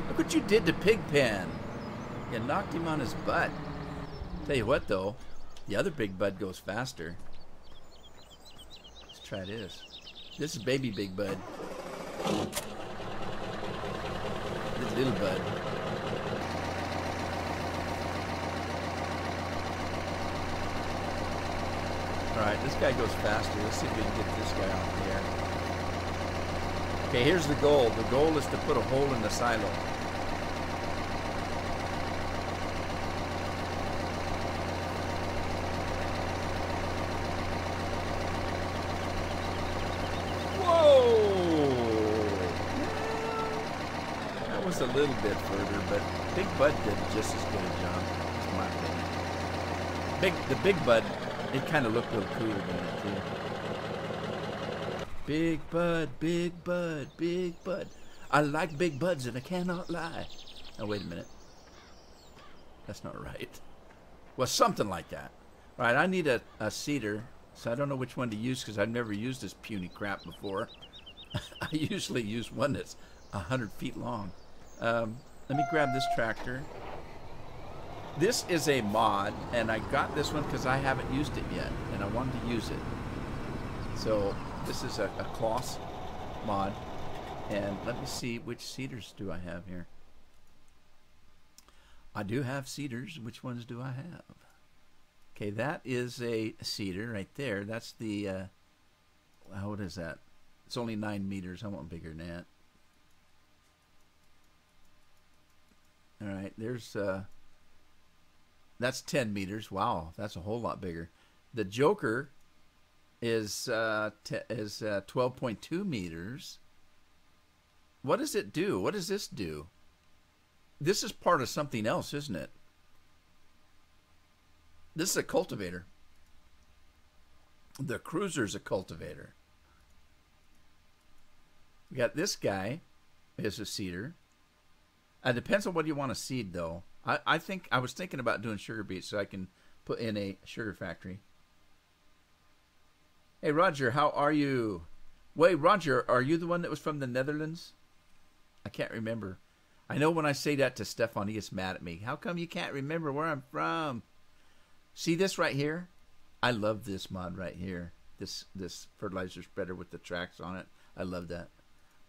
Look what you did to Pigpen. You knocked him on his butt. Tell you what, though. The other Big Bud goes faster. Let's try this. This is baby Big Bud. little bud. Alright, this guy goes faster. Let's see if we can get this guy off the air. Okay, here's the goal. The goal is to put a hole in the silo. A little bit further, but Big Bud did just as good a job, in my opinion. The Big Bud, it kind of looked a little cooler than it too. Big Bud, Big Bud, Big Bud. I like Big Buds and I cannot lie. Now wait a minute. That's not right. Well, something like that. All right, I need a seeder, so I don't know which one to use because I've never used this puny crap before. I usually use one that's 100 feet long. Let me grab this tractor. This is a mod, and I got this one because I haven't used it yet, and I wanted to use it. So this is a Kloss mod, and let me see which seeders do I have here. I do have seeders. Which ones do I have? Okay, that is a seeder right there. That's the, what is that? It's only 9 meters. I want bigger than that. All right, there's that's 10 meters. Wow, that's a whole lot bigger. The Joker is 12.2 meters. What does it do? What does this do? This is part of something else, isn't it? This is a cultivator. The Cruiser's a cultivator. We got this guy is a seeder. It depends on what you want to seed, though. I think I was thinking about doing sugar beets so I can put in a sugar factory. Hey, Roger, how are you? Wait, Roger, are you the one that was from the Netherlands? I can't remember. I know when I say that to Stefan, he gets mad at me. How come you can't remember where I'm from? See this right here? I love this mod right here. This fertilizer spreader with the tracks on it. I love that.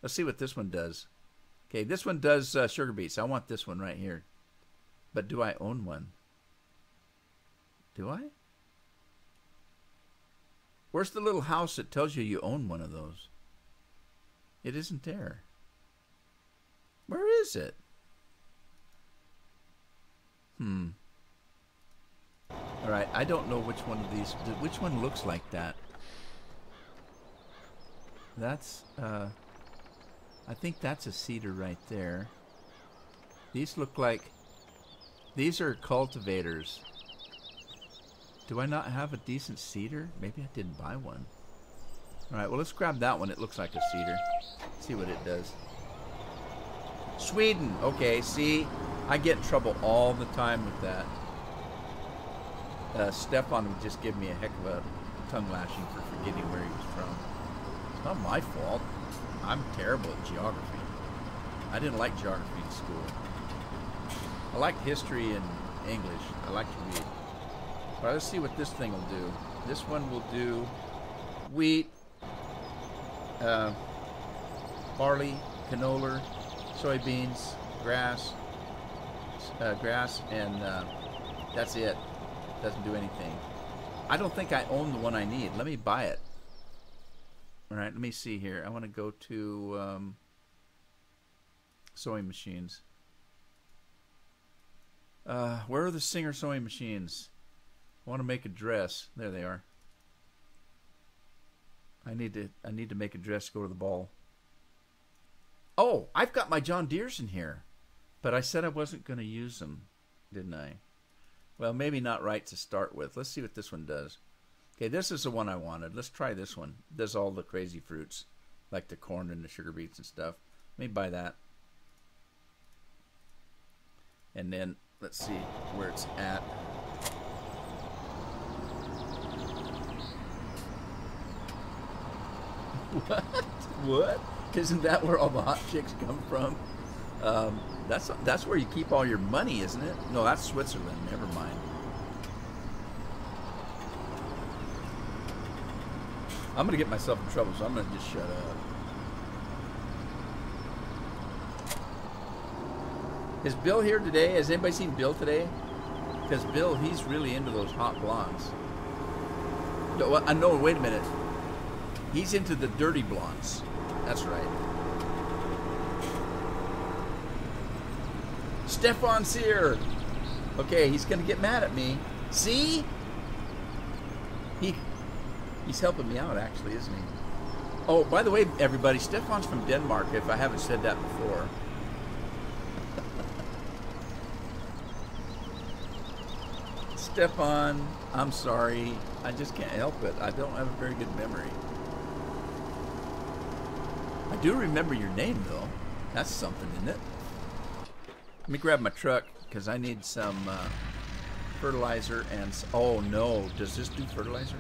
Let's see what this one does. Okay, this one does sugar beets. I want this one right here. But do I own one? Do I? Where's the little house that tells you own one of those? It isn't there. Where is it? All right, I don't know which one of these, which one looks like that. That's, I think that's a seeder right there. These look like, these are cultivators. Do I not have a decent seeder? Maybe I didn't buy one. All right, well, let's grab that one. It looks like a seeder. See what it does. Sweden. Okay, see, I get in trouble all the time with that. Stefan would just give me a heck of a tongue lashing for forgetting where he was from. It's not my fault. I'm terrible at geography. I didn't like geography in school. I liked history and English. I like to read. All right, let's see what this thing will do. This one will do wheat, barley, canola, soybeans, grass, and that's it. Doesn't do anything. I don't think I own the one I need. Let me buy it. All right, let me see here. I want to go to sewing machines. Where are the Singer sewing machines? I want to make a dress. There they are. I need to make a dress to go to the ball. Oh, I've got my John Deere's in here. But I said I wasn't going to use them, didn't I? Well, maybe not right to start with. Let's see what this one does. Okay, this is the one I wanted. Let's try this one. It does all the crazy fruits, like the corn and the sugar beets and stuff. Let me buy that. And then let's see where it's at. What? What? Isn't that where all the hot chicks come from? That's where you keep all your money, isn't it? No, that's Switzerland. Never mind. I'm gonna get myself in trouble, so I'm gonna just shut up. Is Bill here today? Has anybody seen Bill today? Because Bill, he's really into those hot blondes. No, wait a minute. He's into the dirty blondes. That's right. Stefan's here. Okay, he's going to get mad at me. See? He's helping me out, actually, isn't he? Oh, by the way, everybody, Stefan's from Denmark, if I haven't said that before. Stefan, I'm sorry. I just can't help it. I don't have a very good memory. I do remember your name, though. That's something, isn't it? Let me grab my truck, because I need some fertilizer and... Oh, no. Does this do fertilizer?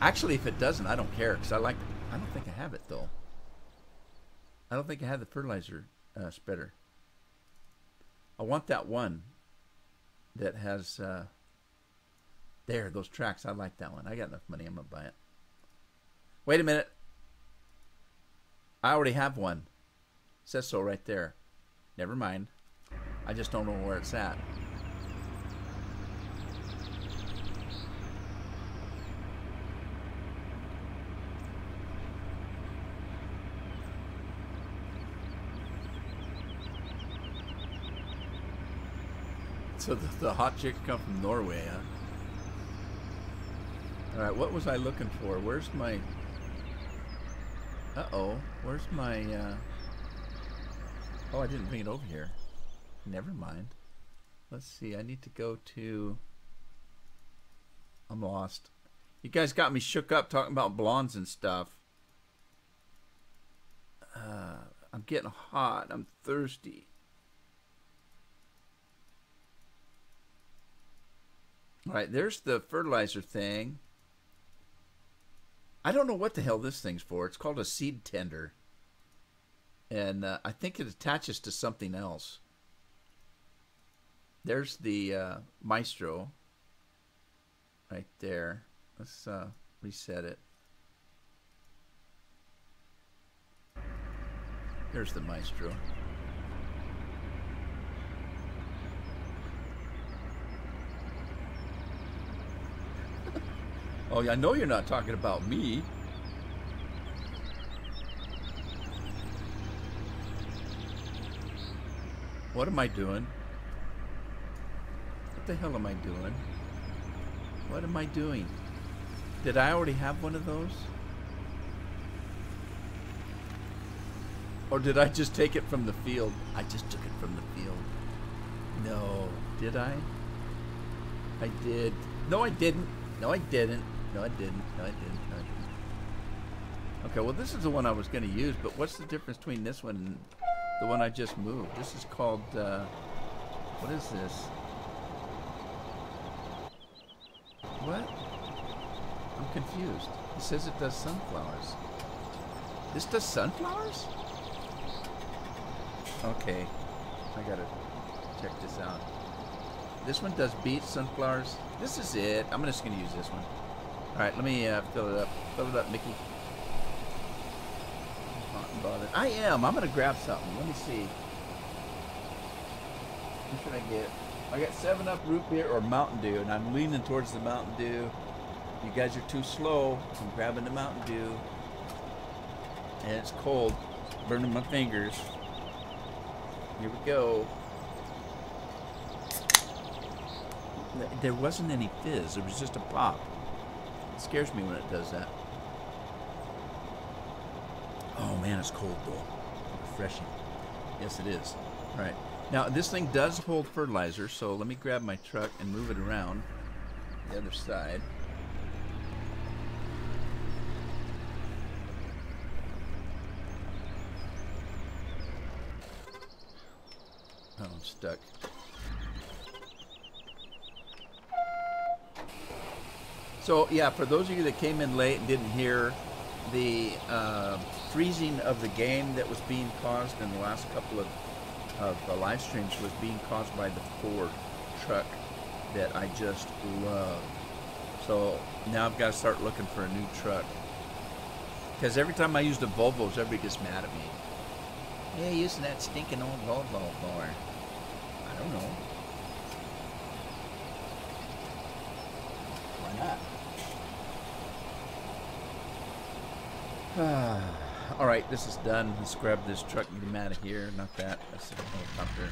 Actually, if it doesn't, I don't care, because I don't think I have it, though. I don't think I have the fertilizer spreader. I want that one that has... There, those tracks. I like that one. I got enough money. I'm going to buy it. Wait a minute. I already have one. It says so right there. Never mind. I just don't know where it's at. So the hot chicks come from Norway, huh? Alright, what was I looking for? Where's my... Uh-oh. Where's my... Oh, I didn't bring it over here. Never mind. Let's see. I need to go to... I'm lost. You guys got me shook up talking about blondes and stuff. I'm getting hot. I'm thirsty. Alright, there's the fertilizer thing. I don't know what the hell this thing's for. It's called a seed tender. And I think it attaches to something else. There's the Maestro. Right there. Let's reset it. There's the Maestro. Oh, I know you're not talking about me. What am I doing? What the hell am I doing? What am I doing? Did I already have one of those? Or did I just take it from the field? I just took it from the field. No. Did I? I did. No, I didn't. No, I didn't. No, I didn't. No, I didn't. No, I didn't. Okay, well, this is the one I was going to use, but what's the difference between this one and the one I just moved? This is called, what is this? What? I'm confused. It says it does sunflowers. This does sunflowers? Okay. I gotta check this out. This one does beets, sunflowers. This is it. I'm just gonna use this one. Alright, let me fill it up. Fill it up, Mickey. Hot and bothered. I am. I'm gonna grab something. Let me see. What should I get? I got 7-Up root beer or Mountain Dew, and I'm leaning towards the Mountain Dew. You guys are too slow. I'm grabbing the Mountain Dew. And it's cold. Burning my fingers. Here we go. There wasn't any fizz. It was just a pop. It scares me when it does that. Oh man, it's cold though. Refreshing. Yes, it is. All right. Now, this thing does hold fertilizer, so let me grab my truck and move it around the other side. Oh, I'm stuck. So, yeah, for those of you that came in late and didn't hear, the freezing of the game that was being caused in the last couple of live streams was being caused by the Ford truck that I just love. So now I've got to start looking for a new truck. Because every time I use the Volvos, everybody gets mad at me. Yeah, using that stinking old Volvo for. I don't know. Why not? All right, this is done. Let's grab this truck and get him out of here. Not that. That's a helicopter.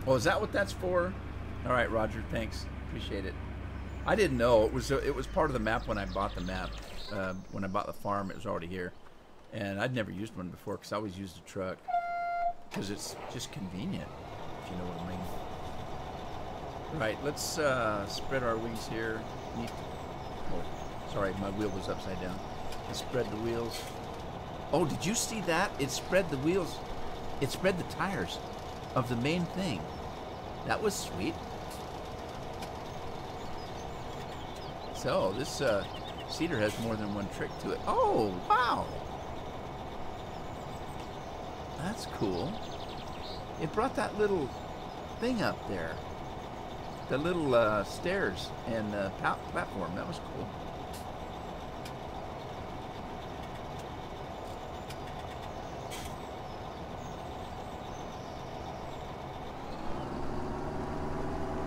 Oh, is that what that's for? All right, Roger. Thanks. Appreciate it. I didn't know it was part of the map when I bought the map. When I bought the farm, it was already here, and I'd never used one before because I always used a truck because it's just convenient, if you know what I mean. Right, let's spread our wings here. Oh, sorry, my wheel was upside down. Let's spread the wheels. Oh, did you see that? It spread the wheels. It spread the tires of the main thing. That was sweet. So, this seeder has more than one trick to it. Oh, wow. That's cool. It brought that little thing up there. The little stairs and platform. That was cool.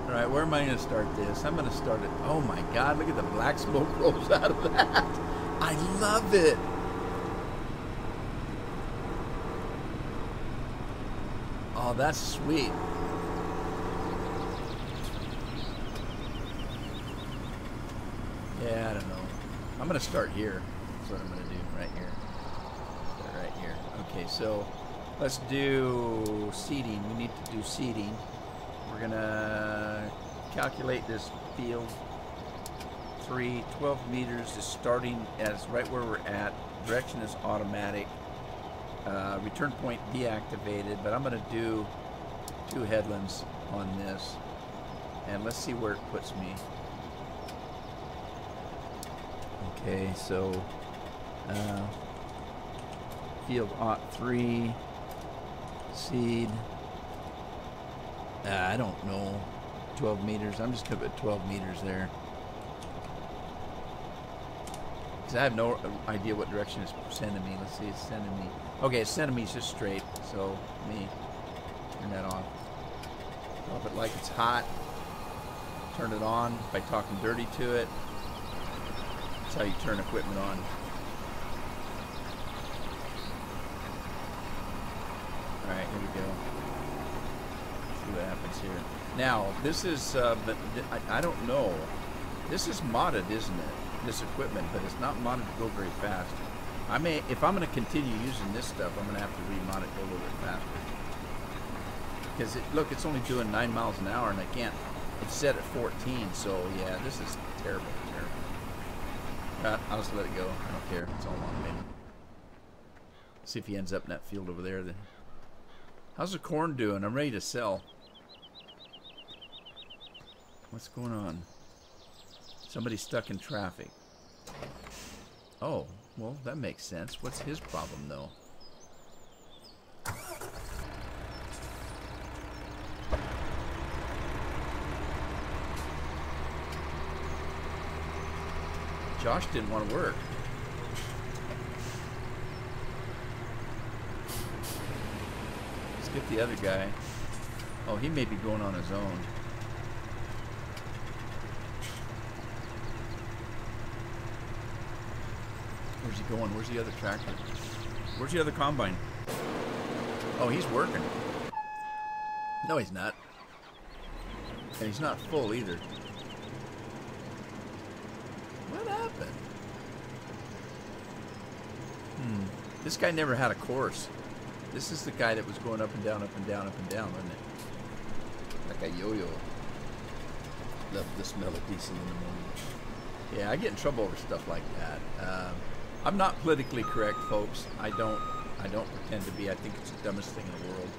All right, where am I going to start this? I'm going to start it. Oh my God, look at the black smoke rolls out of that. I love it. Oh, that's sweet. Yeah, I don't know. I'm going to start here. That's what I'm going to do right here. Start right here. Okay, so let's do seeding. We need to do seeding. We're going to calculate this field. 12 meters is starting as right where we're at. Direction is automatic. Return point deactivated, but I'm going to do 2 headlands on this. And let's see where it puts me. Okay, so field aught 3 seed. I don't know. 12 meters. I'm just going to put 12 meters there. Because I have no idea what direction it's sending me. Let's see, it's sending me. Okay, it's sending me just straight. So let me turn that off. Drop it like it's hot. Turn it on by talking dirty to it. That's how you turn equipment on. Alright, here we go. See what happens here. Now, this is, I don't know. This is modded, isn't it? This equipment, but it's not modded to go very fast. I may, if I'm going to continue using this stuff, I'm going to have to remod it to go a little bit faster. Because, look, it's only doing 9 miles an hour, and I can't, it's set at 14, so yeah, this is terrible, terrible. I'll just let it go. I don't care. It's all automated. See if he ends up in that field over there. Then. How's the corn doing? I'm ready to sell. What's going on? Somebody's stuck in traffic. Oh, well, that makes sense. What's his problem, though? Josh didn't want to work. Let's get the other guy. Oh, he may be going on his own. Where's he going? Where's the other tractor? Where's the other combine? Oh, he's working. No, he's not. And he's not full either. What happened? This guy never had a course. This is the guy that was going up and down, up and down, up and down, wasn't it? Like a yo-yo. Love the smell of diesel in the morning. Yeah, I get in trouble over stuff like that. I'm not politically correct, folks. I don't pretend to be. I think it's the dumbest thing in the world.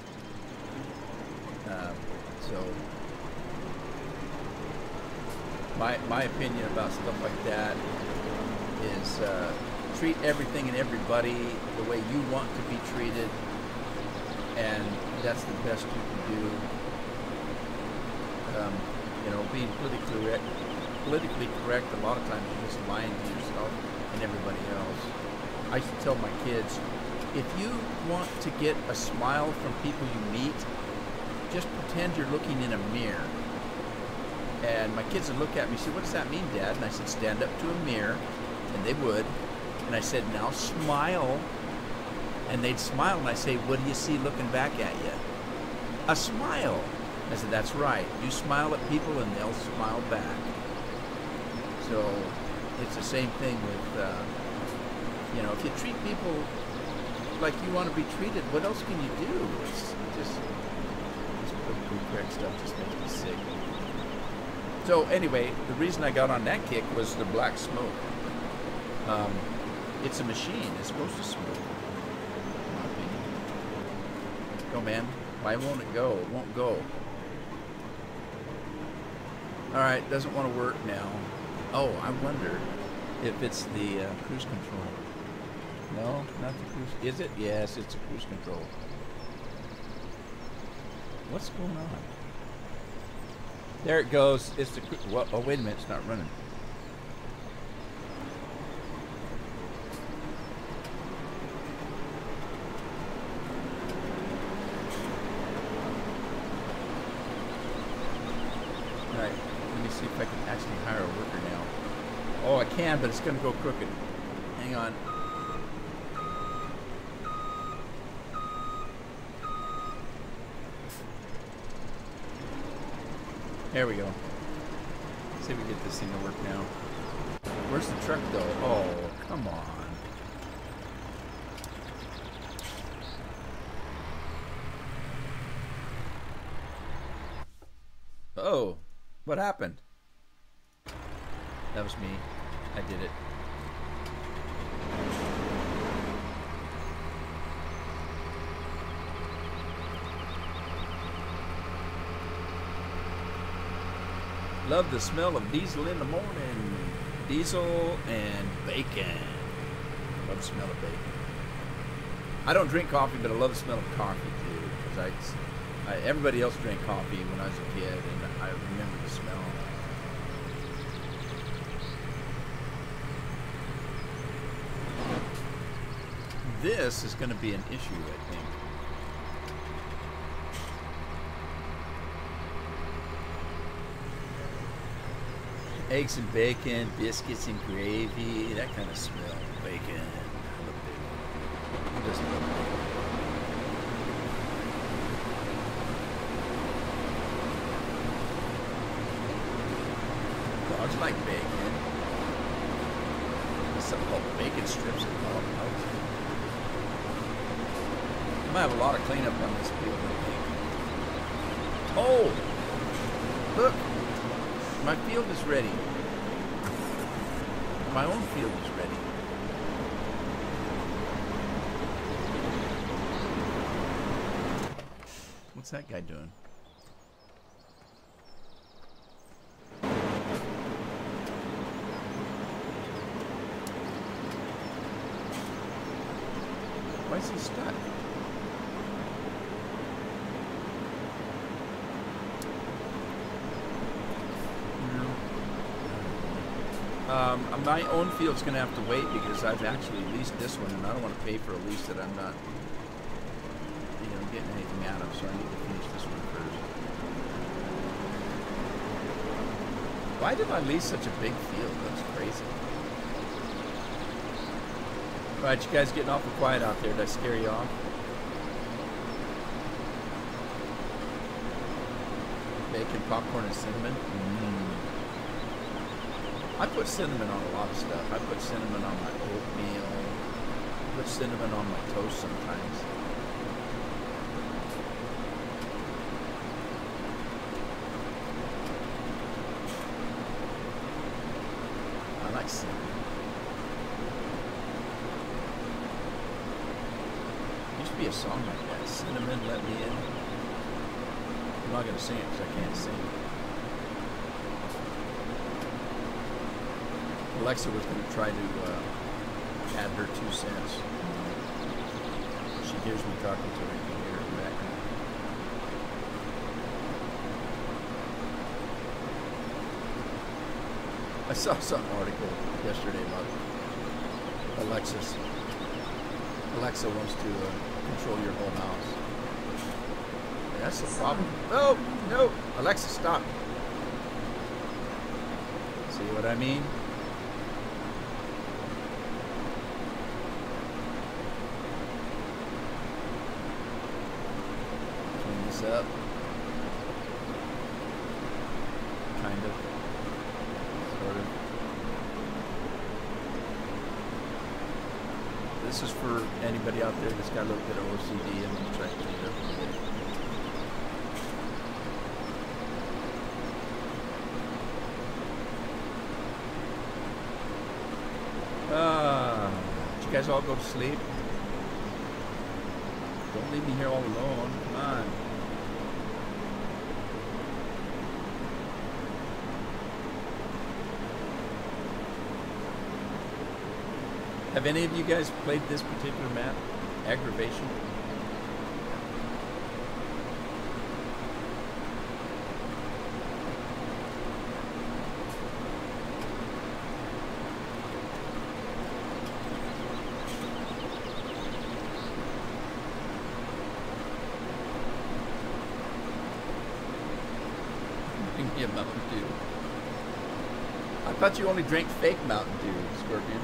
So my opinion about stuff like that is treat everything and everybody the way you want to be treated, and that's the best you can do. You know, being politically correct, a lot of times you're just lying to yourself and everybody else. I used to tell my kids, if you want to get a smile from people you meet, just pretend you're looking in a mirror. And my kids would look at me and say, what does that mean, Dad? And I said, stand up to a mirror. And they would. And I said, now smile. And they'd smile. And I say, what do you see looking back at you? A smile. I said, that's right. You smile at people and they'll smile back. So it's the same thing with, you know, if you treat people like you want to be treated, what else can you do? It's just this correct stuff just makes me sick. So anyway, the reason I got on that kick was the black smoke. It's a machine. It's supposed to smoke. In my opinion. Go, man. Why won't it go? It won't go. Alright, doesn't want to work now. Oh, I wonder if it's the cruise control. No, not the cruise. Is it? Yes, it's a cruise control. What's going on? There it goes. It's the what? Oh, wait a minute. It's not running. All right. Let me see if I can actually hire a worker now. Oh, I can, but it's going to go crooked. Hang on. There we go. See if we get this thing to work now. Where's the truck though? Oh, come on. Oh, what happened? That was me. I did it. Love the smell of diesel in the morning. Diesel and bacon. Love the smell of bacon. I don't drink coffee, but I love the smell of coffee too. Because everybody else drank coffee when I was a kid, and I remember the smell. This is going to be an issue, I think. Eggs and bacon, biscuits and gravy, that kind of smell. Bacon. I love bacon. Who doesn't love bacon? Dogs like bacon. There's something called bacon strips and dog house. I might have a lot of cleanup on this field, I think. Oh! Look! My field is ready. My own field is ready. What's that guy doing? Why is he stuck? My own field's going to have to wait because I've actually leased this one, and I don't want to pay for a lease that I'm not, you know, getting anything out of. So I need to finish this one first. Why did I lease such a big field? That's crazy. All right, you guys getting awful quiet out there. Did I scare you off? Bacon, popcorn, and cinnamon. I put cinnamon on a lot of stuff. I put cinnamon on my oatmeal. I put cinnamon on my toast sometimes. I like cinnamon. There used to be a song like that. Cinnamon, let me in. I'm not going to sing it because I can't sing. Alexa was going to try to add her 2 cents. She hears me talking to her. You can hear her in the background. I saw some article yesterday about Alexis Alexa wants to control your whole house. That's the problem. No, no, Alexa, stop. See what I mean? Clean this up. Kind of. Sort of. This is for anybody out there that's got a little bit of OCD and I'm trying to clean it up a bit. Did you guys all go to sleep? Don't leave me here all alone. Come on. Have any of you guys played this particular map? Agrovation? Bring me a Mountain Dew. I thought you only drank fake Mountain Dew, Scorpion.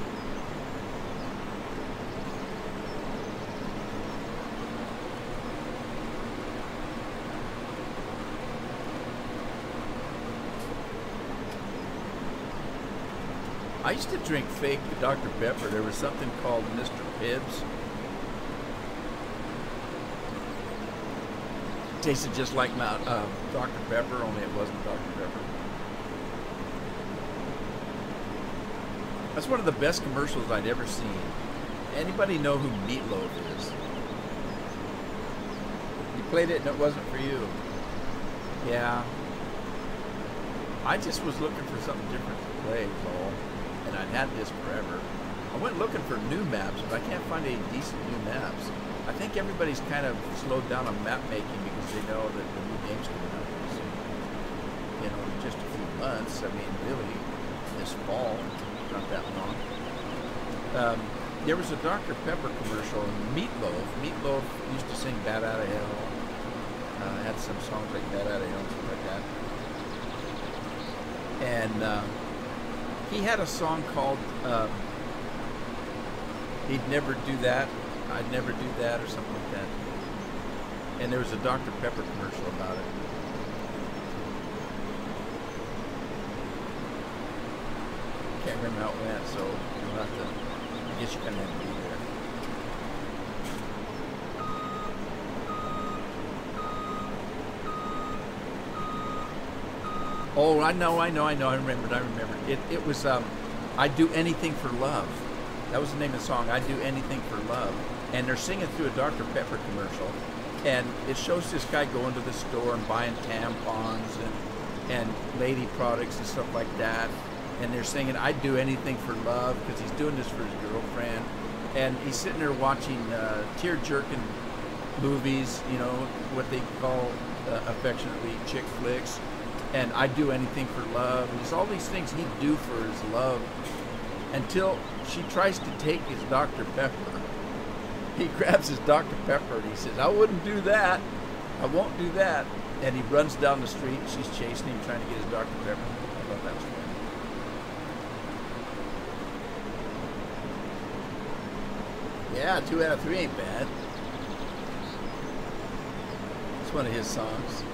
I used to drink fake Dr. Pepper. There was something called Mr. Pibbs. Tasted just like Dr. Pepper, only it wasn't Dr. Pepper. That's one of the best commercials I'd ever seen. Anybody know who Meatloaf is? You played it and it wasn't for you. Yeah. I just was looking for something different to play, Paul. And I'd had this forever. I went looking for new maps, but I can't find any decent new maps. I think everybody's kind of slowed down on map making because they know that the new game's coming out soon. You know, in just a few months. I mean, really, this fall, not that long. There was a Dr. Pepper commercial, and Meatloaf used to sing Bat Out of Hell. Had some songs like Bat Out of Hell and stuff like that. And he had a song called He'd Never Do That, I'd Never Do That, or something like that. And there was a Dr. Pepper commercial about it. Can't remember how it went, so you'll have to, I guess you kind of have to be there. Oh, I remembered. It was, I'd Do Anything for Love. That was the name of the song, I'd Do Anything for Love. And they're singing through a Dr. Pepper commercial. And it shows this guy going to the store and buying tampons and lady products and stuff like that. And they're singing, I'd do anything for love, because he's doing this for his girlfriend. And he's sitting there watching tear-jerking movies, you know, what they call affectionately chick flicks. And I'd do anything for love. And there's all these things he'd do for his love until she tries to take his Dr. Pepper. He grabs his Dr. Pepper and he says, I wouldn't do that. I won't do that. And he runs down the street. She's chasing him, trying to get his Dr. Pepper. I thought that was funny. Yeah, 2 out of 3 ain't bad. It's one of his songs.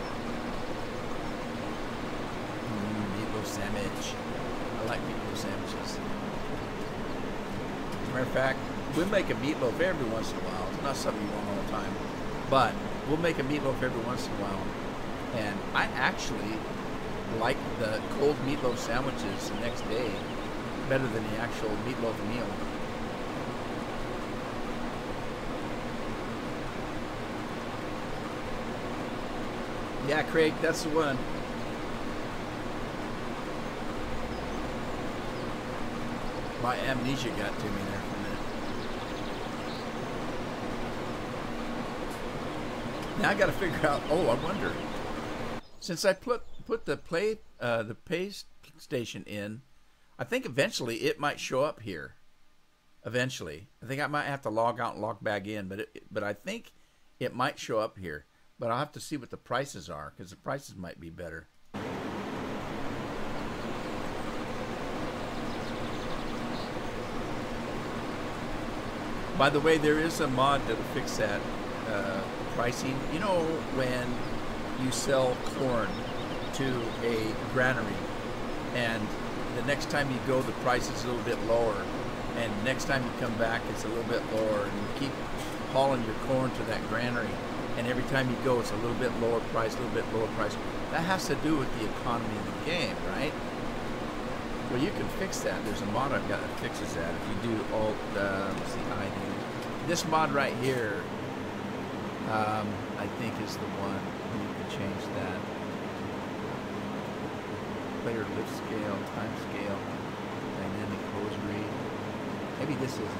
Meatloaf sandwich. I like meatloaf sandwiches. As a matter of fact, we'll make a meatloaf every once in a while. It's not something you want all the time. But we'll make a meatloaf every once in a while. And I actually like the cold meatloaf sandwiches the next day better than the actual meatloaf meal. Yeah, Craig, that's the one. My amnesia got to me there for a minute. Now I got to figure out. Oh, I wonder. Since I put the pay station in, I think eventually it might show up here. eventually. I think I might have to log out and log back in, but I think it might show up here. But I'll have to see what the prices are, because the prices might be better. By the way, there is a mod that'll fix that pricing. You know, when you sell corn to a granary, and the next time you go, the price is a little bit lower, and next time you come back, it's a little bit lower, and you keep hauling your corn to that granary, and every time you go, it's a little bit lower price, a little bit lower price. That has to do with the economy of the game, right? Well, you can fix that. There's a mod I've got that fixes that. If you do Alt, let's see, ID. This mod right here, I think is the one. You can change that. Player lift scale, time scale, dynamic hosiery. Maybe this isn't it.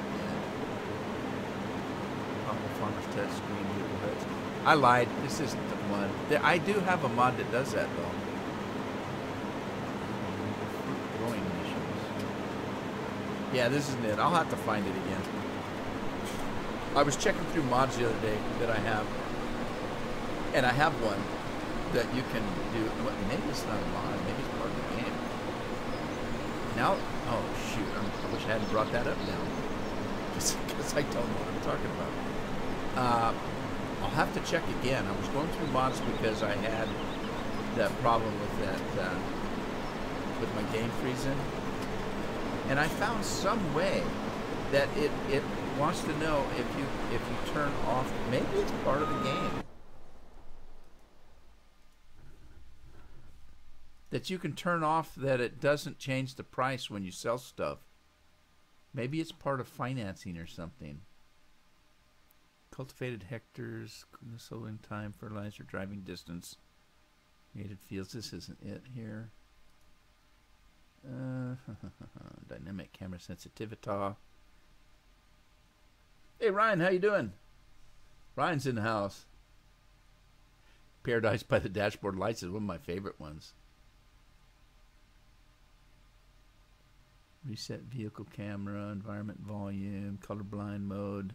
Farmer's touch screen, vehicle hoods. I lied. This isn't the one. I do have a mod that does that though. Fruit growing missions. Yeah, this isn't it. I'll have to find it again. I was checking through mods the other day that I have, and I have one that you can do. Maybe it's not a mod. Maybe it's part of the game. Now, oh shoot! I wish I hadn't brought that up now, because I don't know what I'm talking about. I'll have to check again. I was going through mods because I had that problem with that with my game freezing, and I found some way that it wants to know if you turn off. Maybe it's part of the game that you can turn off, that it doesn't change the price when you sell stuff. Maybe it's part of financing or something. Cultivated hectares, sowing time, fertilizer, driving distance, native fields. This isn't it here. Dynamic camera sensitivity. Hey Ryan, how you doing? Ryan's in the house. Paradise by the Dashboard Lights is one of my favorite ones. Reset vehicle camera, environment volume, colorblind mode,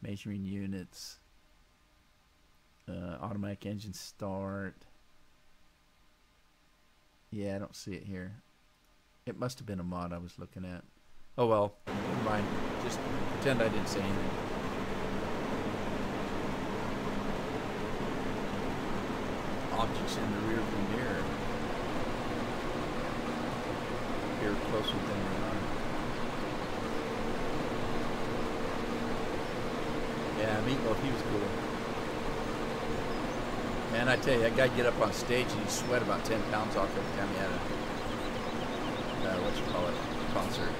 measuring units, automatic engine start. Yeah, I don't see it here. It must have been a mod I was looking at. Oh well, never mind. Just pretend I didn't say anything. Objects in the rear view mirror. Here closer than they are. Yeah, Meatloaf, he was cool. Man, I tell you, that guy get up on stage and he'd sweat about 10 pounds off every time he had a, concert.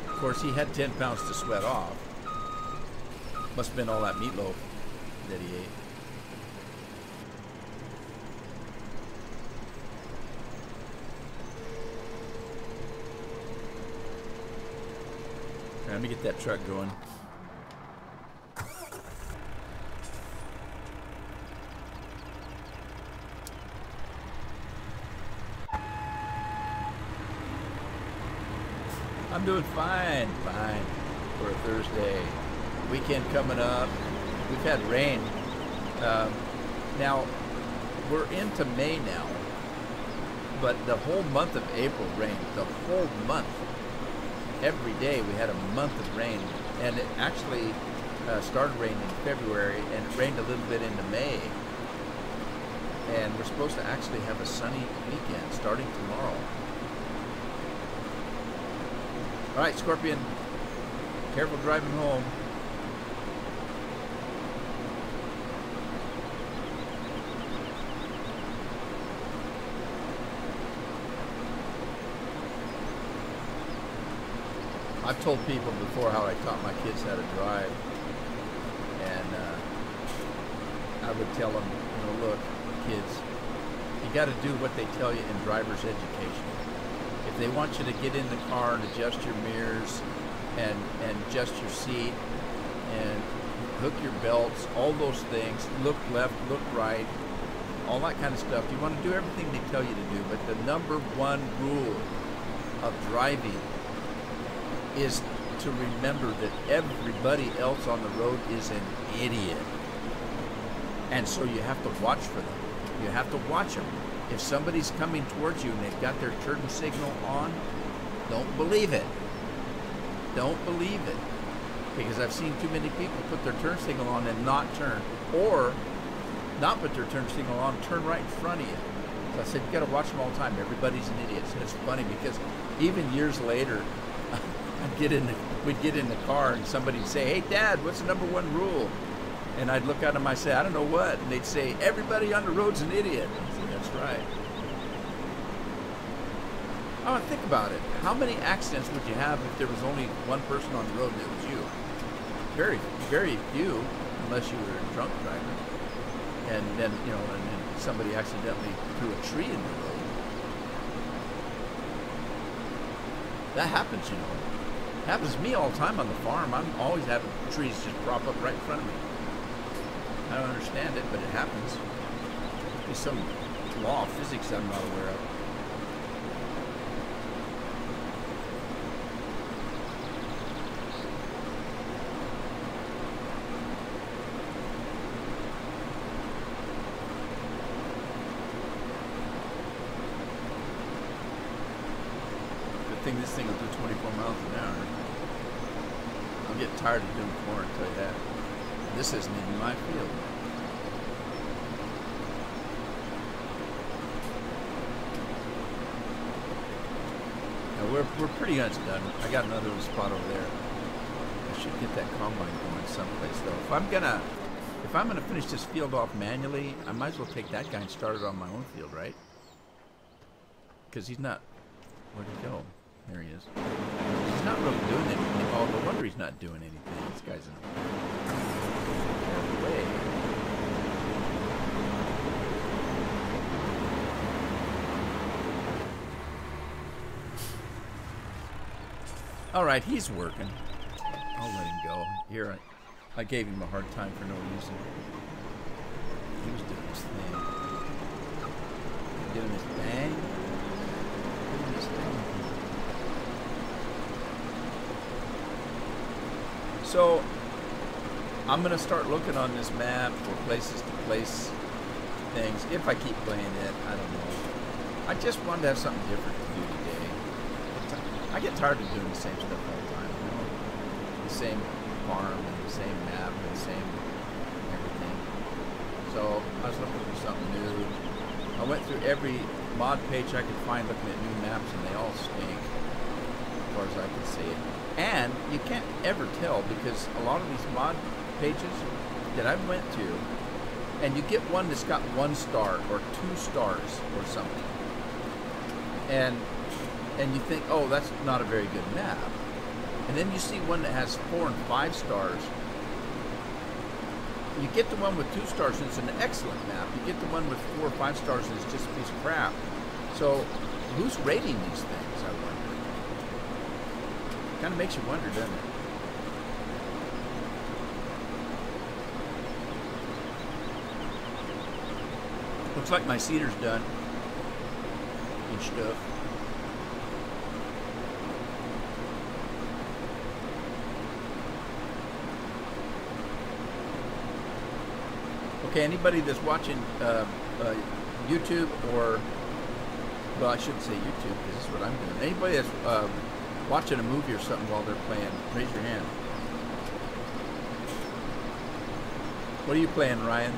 Of course, he had 10 pounds to sweat off. Must have been all that meatloaf that he ate. Let me get that truck going. I'm doing fine for a Thursday. Weekend coming up. We've had rain. Now, we're into May now, but the whole month of April rained. The whole month. Every day we had a month of rain, and it actually started raining in February, and it rained a little bit into May. And we're supposed to actually have a sunny weekend starting tomorrow. All right, Scorpion, careful driving home. I've told people before how I taught my kids how to drive, and I would tell them, you know, look, kids, you got to do what they tell you in driver's education. If they want you to get in the car and adjust your mirrors and adjust your seat and hook your belts, all those things, look left, look right, all that kind of stuff, you want to do everything they tell you to do, but the number one rule of driving is to remember that everybody else on the road is an idiot. And so you have to watch for them. You have to watch them. If somebody's coming towards you and they've got their turn signal on, don't believe it. Don't believe it. Because I've seen too many people put their turn signal on and not turn. Or not put their turn signal on, turn right in front of you. So I said, you got to watch them all the time. Everybody's an idiot. And it's funny because even years later, we'd get in the car and somebody'd say, hey, Dad, what's the number one rule? And I'd look at them, I'd say, I don't know what. And they'd say, everybody on the road's an idiot. I said, that's right. Oh, think about it. How many accidents would you have if there was only one person on the road and it was you? Very, very few, unless you were a drunk driver. And then, and somebody accidentally threw a tree in the road. That happens, It happens to me all the time on the farm. I'm always having trees just prop up right in front of me. I don't understand it, but it happens. There's some law of physics I'm not aware of. Good thing this thing will do 24 miles an hour. I'm getting tired of doing corn, I'll tell you that. This isn't even my field. Now we're pretty much done. I got another little spot over there. I should get that combine going someplace though. If I'm gonna finish this field off manually, I might as well take that guy and start it on my own field, right? Because he's not. Where'd he go? There he is. He's not really doing anything. Oh, no wonder he's not doing anything. This guy's in the way. All right, he's working. I'll let him go. Here, I gave him a hard time for no reason. He was doing his thing. Doing his thing. Doing his thing. So, I'm going to start looking on this map for places to place things. If I keep playing it, I don't know. I just wanted to have something different to do today. I get tired of doing the same stuff all the time. The same farm and the same map and the same everything. So, I was looking for something new. I went through every mod page I could find looking at new maps, and they all stink as far as I can see it. And you can't ever tell because a lot of these mod pages that I went to, and you get one that's got 1 star or 2 stars or something, and you think, oh, that's not a very good map. And then you see one that has 4 and 5 stars. You get the one with 2 stars and it's an excellent map. You get the one with 4 or 5 stars and it's just a piece of crap. So who's rating these things, I wonder? Kind of makes you wonder, doesn't it? Looks like my seeder's done and stuff. Okay, anybody that's watching YouTube or, well, I shouldn't say YouTube because this is what I'm doing. Anybody that's watching a movie or something while they're playing, raise your hand. What are you playing, Ryan?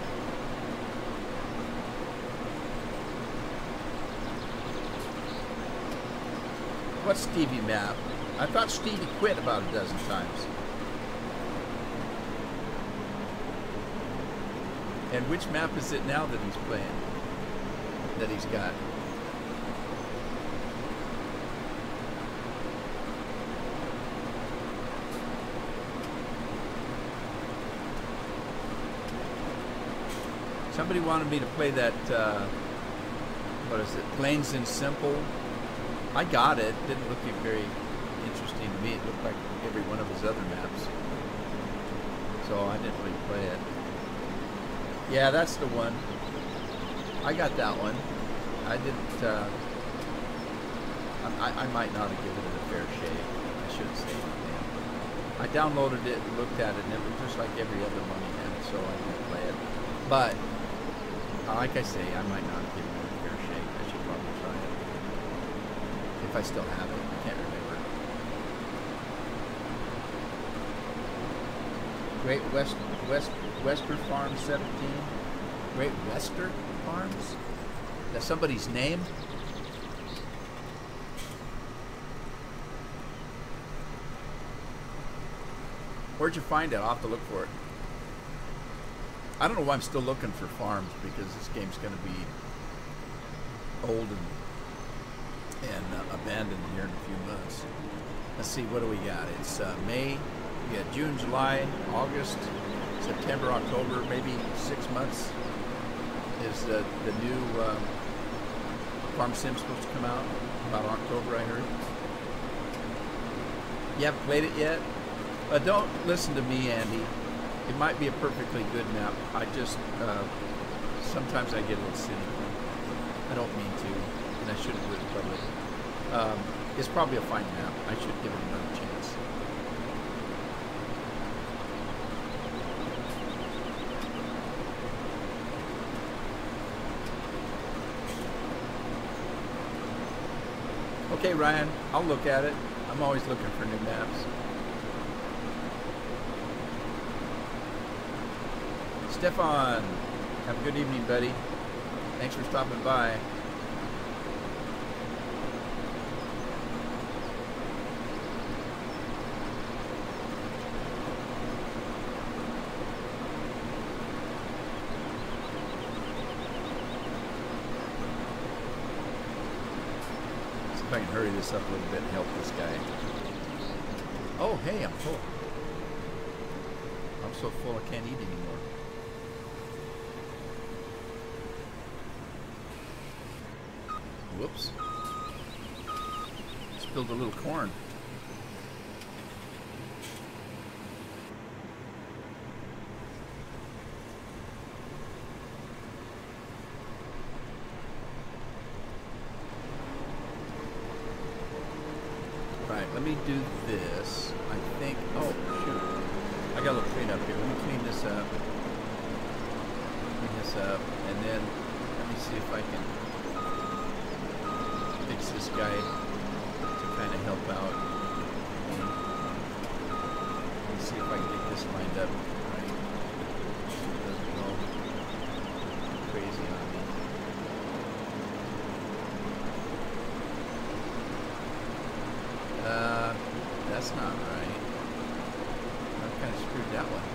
What's Stevie map? I thought Stevie quit about a dozen times. And which map is it now that he's playing? That he's got? Somebody wanted me to play that, what is it, Plains and Simple. I got it. Didn't look very interesting to me. It looked like every one of his other maps. So I didn't really play it. Yeah, that's the one. I got that one. I I might not have given it a fair shake. I should say that. I downloaded it and looked at it, and it looked just like every other money man, so I didn't play it. But like I say, I might not have given it a fair shake. I should probably try it if I still have it. I can't remember. Great Wester Farm 17. Great Wester Farms? That's somebody's name? Where'd you find it? I'll have to look for it. I don't know why I'm still looking for farms, because this game's going to be old and abandoned here in a few months. Let's see, what do we got? It's May. We got June, July, August, September, October, maybe 6 months is the new Farm Sim supposed to come out. About October, I heard. You haven't played it yet? Don't listen to me, Andy. It might be a perfectly good map. I just, sometimes I get a little cynical. I don't mean to, and I shouldn't do it in public. It's probably a fine map. I should give it another chance. Okay, Ryan, I'll look at it. I'm always looking for new maps. Stefan, have a good evening, buddy. Thanks for stopping by. See if I can hurry this up a little bit and help this guy. Oh, hey, I'm full. I'm so full I can't eat anymore. Whoops. Spilled a little corn. Right, let me do this. I think, oh shoot. I got a little clean up here. Let me clean this up. Clean this up, and then let me see if I can fix this guy to kind of help out. Let me see if I can get this lined up right. It doesn't go crazy on me. That's not right. I kind of screwed that one.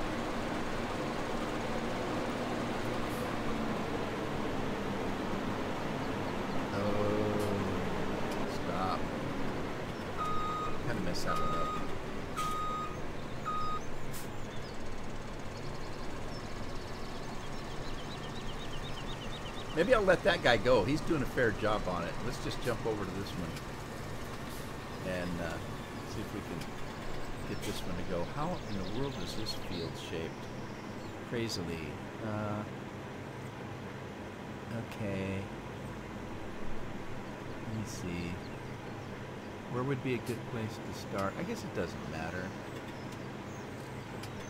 Mess that one up. Maybe I'll let that guy go. He's doing a fair job on it. Let's just jump over to this one and see if we can get this one to go. How in the world is this field shaped? Crazily. Okay. Let me see. Where would be a good place to start? I guess it doesn't matter.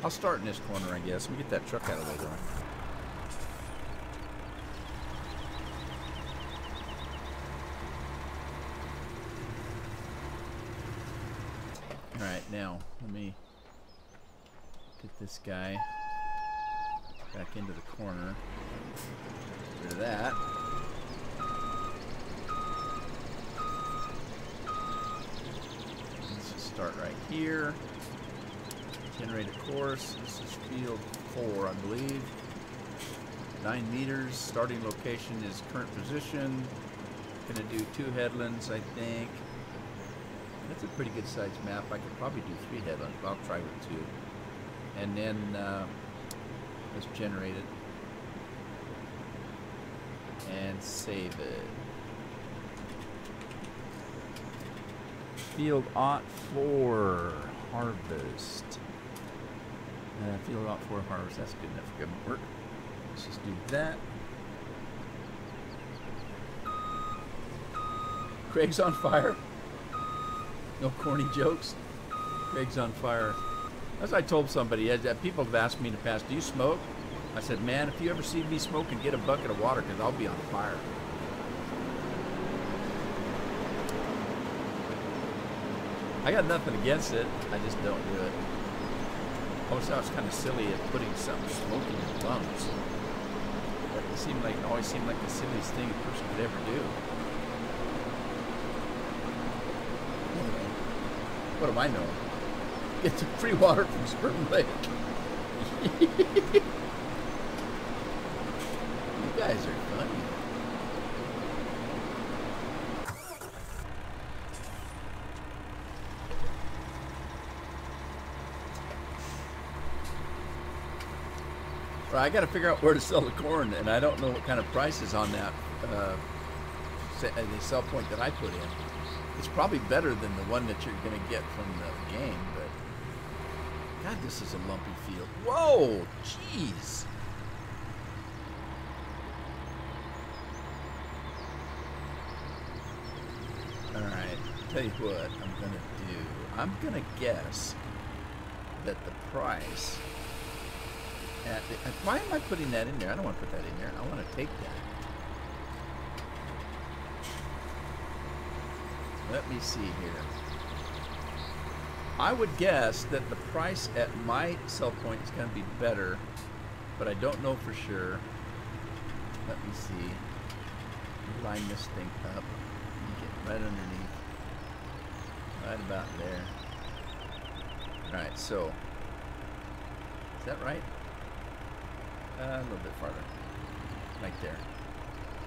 I'll start in this corner, I guess. We'll get that truck out of the way, though. Alright, now, let me get this guy back into the corner. Get rid of that. Start right here. Generate a course. This is field 4, I believe. 9 meters. Starting location is current position. Gonna do 2 headlands, I think. That's a pretty good sized map. I could probably do 3 headlands, but I'll try with 2. And then let's generate it and save it. Field Ot 4 harvest. Field Ot 4 harvest. That's good enough for government work. Let's just do that. Craig's on fire. No corny jokes. Greg's on fire. As I told somebody, people have asked me in the past, do you smoke? I said, man, if you ever see me smoking, get a bucket of water because I'll be on fire. I got nothing against it. I just don't do it. I always thought it was kind of silly at putting something smoking in your lungs. It always seemed like the silliest thing a person could ever do. Anyway, what do I know? Get some free water from Sperm Lake. You guys are funny. Well, I got to figure out where to sell the corn, and I don't know what kind of price is on that the sell point that I put in. It's probably better than the one that you're going to get from the game, but God, this is a lumpy field. Whoa, jeez. All right, tell you what I'm going to do. I'm going to guess that the price... why am I putting that in there? I don't want to put that in there. I want to take that. Let me see here. I would guess that the price at my sell point is going to be better, but I don't know for sure. Let me see. Line this thing up. Get right underneath. Right about there. Alright, so. Is that right? A little bit farther. Right there.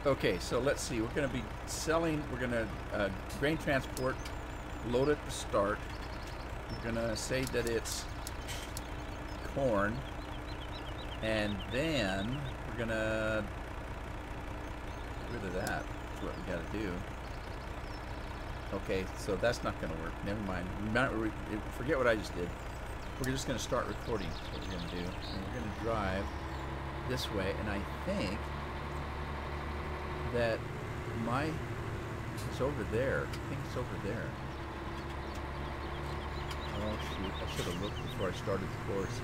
Okay, so let's see. We're going to be selling, we're going to grain transport, load at the start. We're going to say that it's corn. And then we're going to get rid of that. That's what we got to do. Okay, so that's not going to work. Never mind. Forget what I just did. We're just going to start recording. That's what we're going to do. And we're going to drive this way, and I think that it's over there. I think it's over there. Oh shoot, I should have looked before I started the course.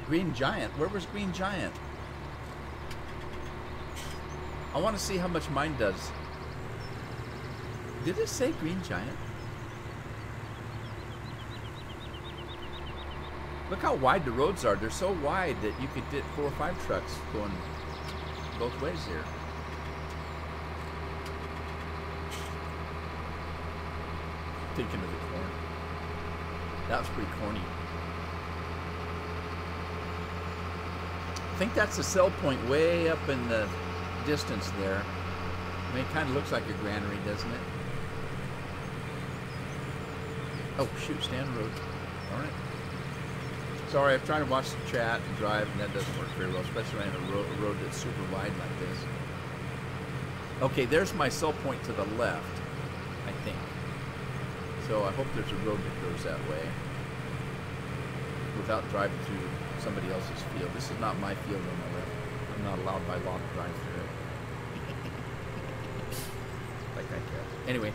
Green Giant? Where was Green Giant? I want to see how much mine does. Did it say Green Giant? Look how wide the roads are. They're so wide that you could get 4 or 5 trucks going both ways here. Thinking of the corn. That was pretty corny. I think that's the sell point way up in the distance there. I mean, it kind of looks like a granary, doesn't it? Oh, shoot, stand road. All right. Sorry, I'm trying to watch the chat and drive, and that doesn't work very well, especially on a road that's super wide like this. Okay, there's my sell point to the left, I think. So I hope there's a road that goes that way without driving through somebody else's field. This is not my field on the left. I'm not allowed by law to drive through it. Like I can. Anyway,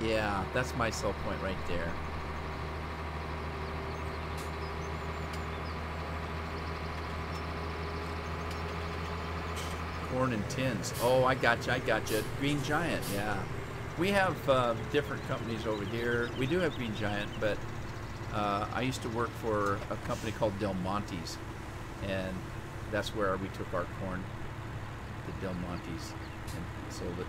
yeah, that's my sell point right there. Corn and tins. Oh, I got you. Green Giant, yeah. We have different companies over here. We do have Green Giant, but I used to work for a company called Del Monte's, and that's where we took our corn to Del Monte's and sold it.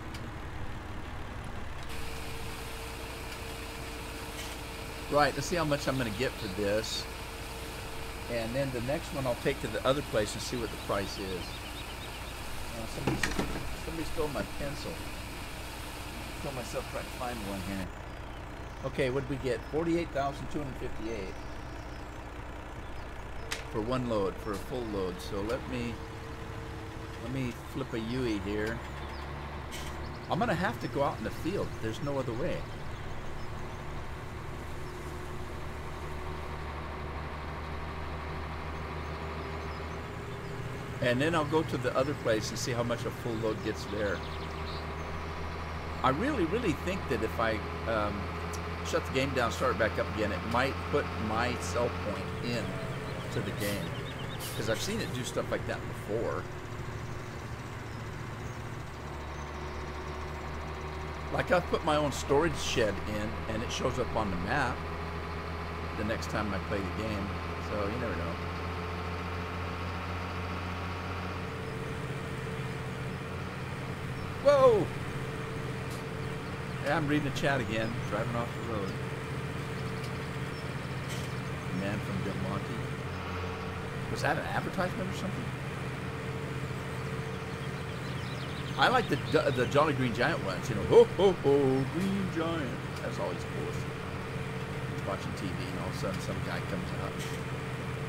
Right, let's see how much I'm going to get for this. And then the next one I'll take to the other place and see what the price is. Somebody stole my pencil. I told myself trying to find one here. Okay, what did we get? 48,258 for one load, for a full load. So let me flip a UE here. I'm gonna have to go out in the field. There's no other way. And then I'll go to the other place and see how much a full load gets there. I really think that if I shut the game down, start it back up again, it might put my sell point in to the game. Because I've seen it do stuff like that before. Like I've put my own storage shed in, and it shows up on the map the next time I play the game. So you never know. Whoa! Yeah, I'm reading the chat again, driving off the road. Man from Del Monte. Was that an advertisement or something? I like the Jolly Green Giant ones, you know. Ho, ho, ho, Green Giant. That's always cool. He's watching TV and all of a sudden some guy comes out,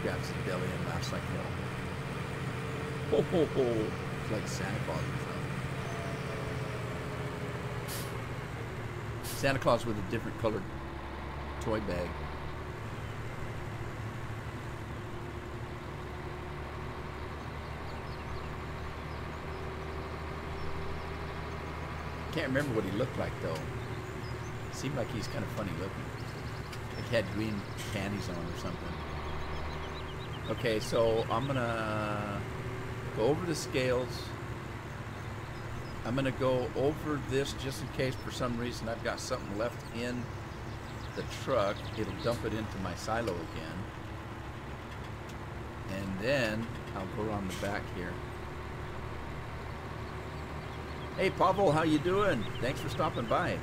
grabs his belly and laughs like hell. Ho, ho, ho. It's like Santa Claus or something. Santa Claus with a different colored toy bag. Can't remember what he looked like though. Seemed like he's kind of funny looking. Like he had green panties on or something. Okay, so I'm gonna go over the scales. I'm gonna go over this just in case for some reason I've got something left in the truck. It'll dump it into my silo again. And then I'll go around the back here. Hey Pavel, how you doing? Thanks for stopping by.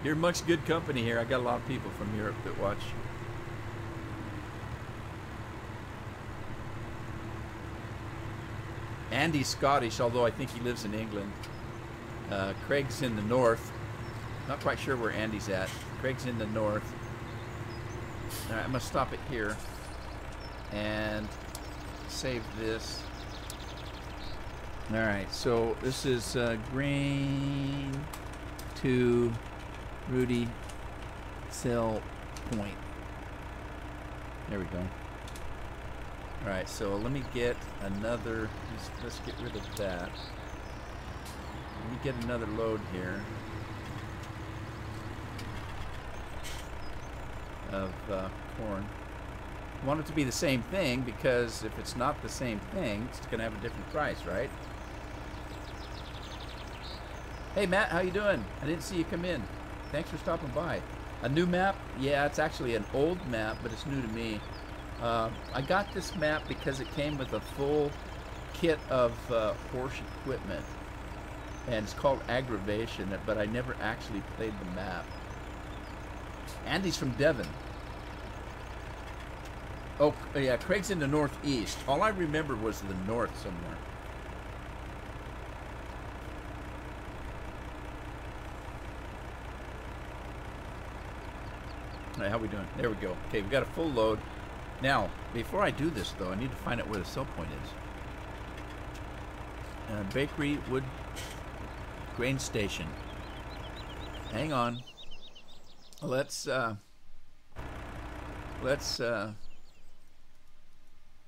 You're amongst good company here. I got a lot of people from Europe that watch. Andy's Scottish, although I think he lives in England. Craig's in the north. Not quite sure where Andy's at. Craig's in the north. All right, I'm gonna stop it here and save this. All right, so this is grain to Rudy sell point. There we go. All right, so let me get another. Let's get rid of that. Let me get another load here of corn. I want it to be the same thing because if it's not the same thing, it's going to have a different price, right? Hey Matt, how you doing? I didn't see you come in. Thanks for stopping by. A new map? Yeah, it's actually an old map, but it's new to me. I got this map because it came with a full kit of horse equipment, and it's called Agrovation, but I never actually played the map. Andy's from Devon. Oh, yeah, Craig's in the northeast. All I remember was the north somewhere. All right, how we doing? There we go. Okay, we got a full load. Now, before I do this, though, I need to find out where the sell point is. Bakery, wood, grain station. Hang on. Let's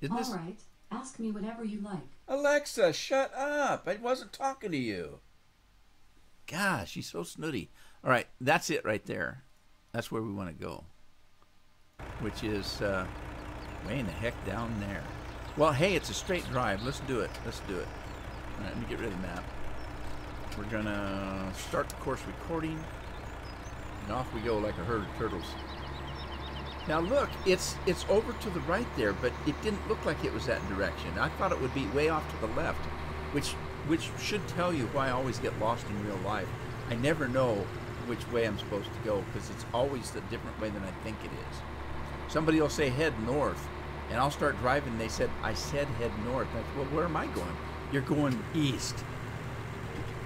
isn't this... All right. Ask me whatever you like. Alexa, shut up. I wasn't talking to you. Gosh, she's so snooty. All right, that's it right there. That's where we want to go. Which is way in the heck down there. Well, hey, it's a straight drive. Let's do it. Let's do it. All right, let me get rid of the map. We're going to start the course recording. And off we go like a herd of turtles. Now look, it's over to the right there, but it didn't look like it was that direction. I thought it would be way off to the left, which should tell you why I always get lost in real life. I never know which way I'm supposed to go because it's always a different way than I think it is. Somebody will say head north, and I'll start driving. And I said head north. I said, well, where am I going? You're going east.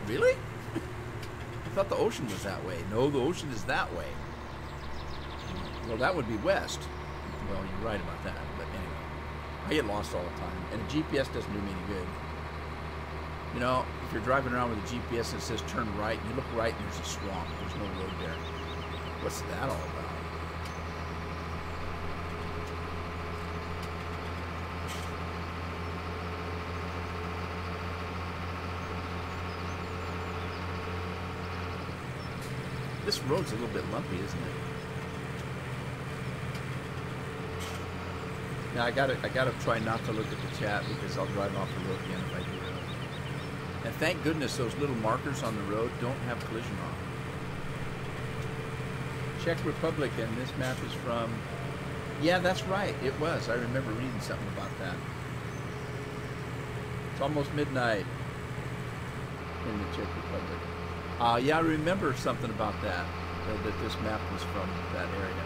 Really? I thought the ocean was that way. No, the ocean is that way. Well, that would be west. Well, you're right about that. But anyway, I get lost all the time, and a GPS doesn't do me any good. You know, if you're driving around with a GPS and it says turn right, and you look right, and there's a swamp. There's no road there. What's that all about? road's a little bit lumpy, isn't it? Now I gotta try not to look at the chat because I'll drive off the road again if I do that. And thank goodness those little markers on the road don't have collision on. Czech Republic, and this map is from... Yeah, that's right. It was. I remember reading something about that. It's almost midnight in the Czech Republic. Yeah, I remember something about that. That this map was from that area.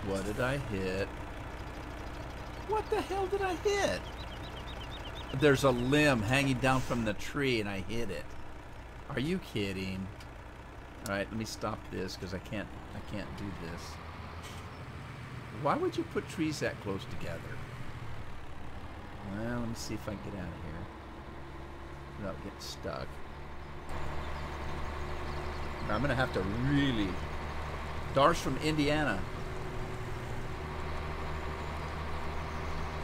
What did I hit? What the hell did I hit? There's a limb hanging down from the tree and I hit it. Are you kidding? Alright, let me stop this because I can't do this. Why would you put trees that close together? Well, let me see if I can get out of here without getting stuck. Now, I'm going to have to really... Dar's from Indiana.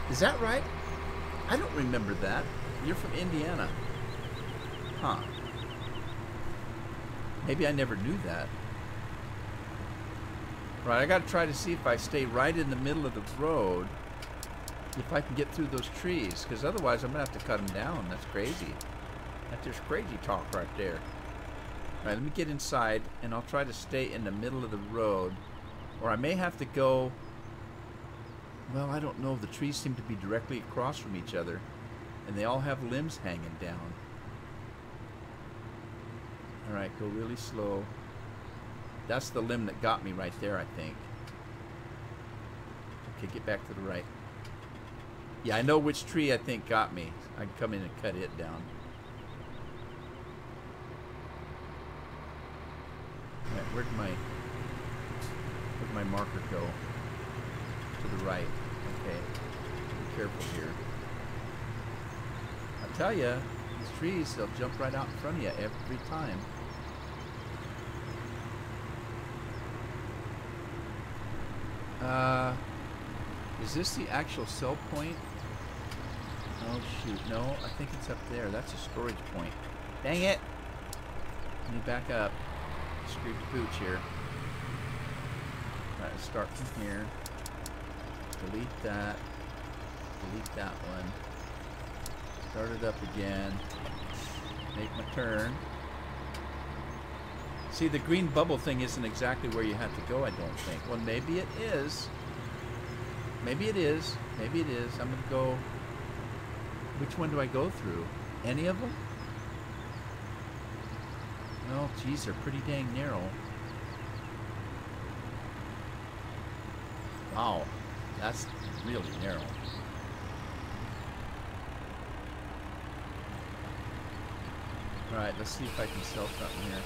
Is that right? I don't remember that. You're from Indiana. Huh. Maybe I never knew that. Right, I gotta try to see if I stay right in the middle of the road, if I can get through those trees, because otherwise I'm gonna have to cut them down. That's crazy. That's just crazy talk right there. Alright, let me get inside, and I'll try to stay in the middle of the road, or I may have to go... Well, I don't know. The trees seem to be directly across from each other, and they all have limbs hanging down. Alright, go really slow. That's the limb that got me right there, I think. Okay, get back to the right. Yeah, I know which tree I think got me. I can come in and cut it down. Alright, where'd my marker go? To the right. Okay. Be careful here. I tell you, these trees, they'll jump right out in front of you every time. Is this the actual sell point? Oh shoot, no, I think it's up there. That's a storage point. Dang it! Let me back up. Screwed the pooch here. Alright, start from here. Delete that. Delete that one. Start it up again. Make my turn. See, the green bubble thing isn't exactly where you have to go, I don't think. Well, maybe it is. Maybe it is. Maybe it is. I'm going to go... Which one do I go through? Any of them? Oh, geez, they're pretty dang narrow. Wow. That's really narrow. Alright, let's see if I can sell something here.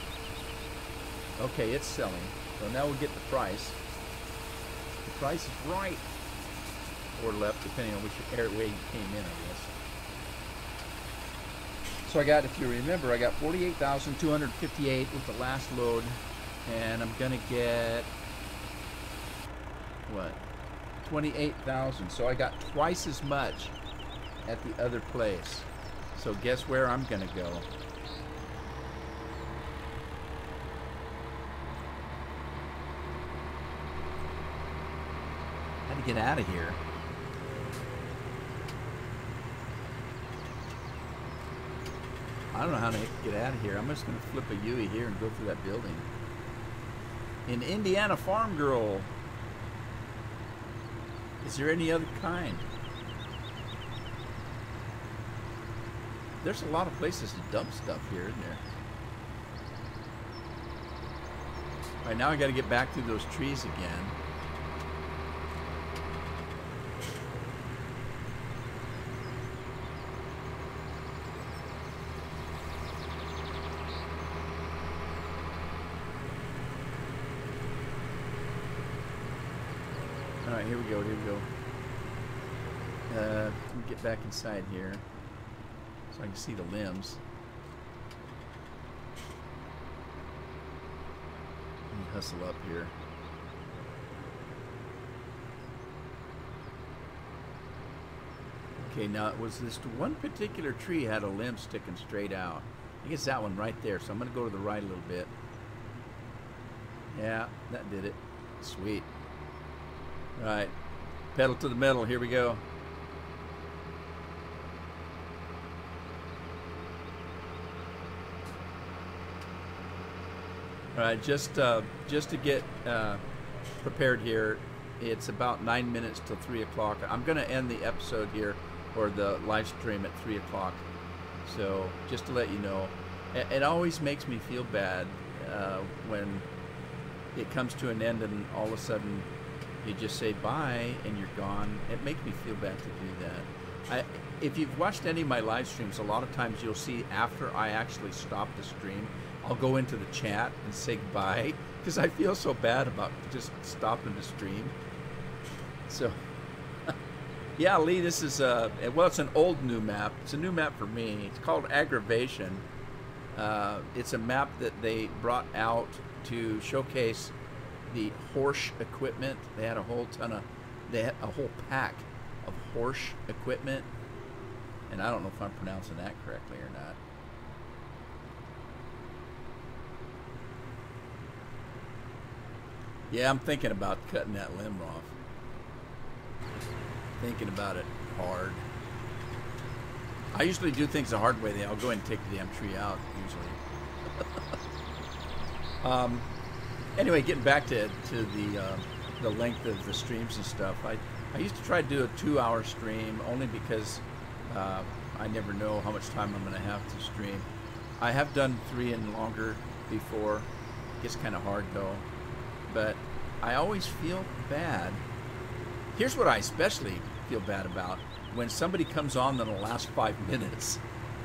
Okay, it's selling. So now we'll get the price. The price is right. Or left, depending on which way you came in, I guess. So I got, if you remember, I got 48,258 with the last load. And I'm going to get... What? 28,000. So I got twice as much at the other place. So guess where I'm going to go? How to get out of here? I don't know how to get out of here. I'm just going to flip a U-ey here and go through that building. In Indiana Farm Girl. Is there any other kind? There's a lot of places to dump stuff here, isn't there? Alright, now I got to get back through those trees again. Alright, here we go, here we go. Let me get back inside here so I can see the limbs. Let me hustle up here. Okay, now it was this one particular tree had a limb sticking straight out. I guess that one right there. So I'm going to go to the right a little bit. Yeah, that did it. Sweet. All right. Pedal to the metal. Here we go. All right, just to get prepared here, it's about 9 minutes till 3 o'clock. I'm going to end the episode here, or the live stream, at 3 o'clock. So just to let you know, it always makes me feel bad when it comes to an end and all of a sudden you just say bye and you're gone. It makes me feel bad to do that. If you've watched any of my live streams, a lot of times you'll see after I actually stop the stream, I'll go into the chat and say goodbye because I feel so bad about just stopping the stream. So, yeah, Lee, this is well, it's an old new map. It's a new map for me. It's called Agrovation. It's a map that they brought out to showcase the horse equipment. They had a whole pack of horse equipment, and I don't know if I'm pronouncing that correctly or not. Yeah, I'm thinking about cutting that limb off. Thinking about it hard. I usually do things the hard way. I'll go ahead and take the damn tree out, usually. Anyway, getting back to the length of the streams and stuff. I used to try to do a 2-hour stream only because I never know how much time I'm going to have to stream. I have done 3 and longer before. It gets kind of hard though. But I always feel bad. Here's what I especially feel bad about. When somebody comes on in the last 5 minutes.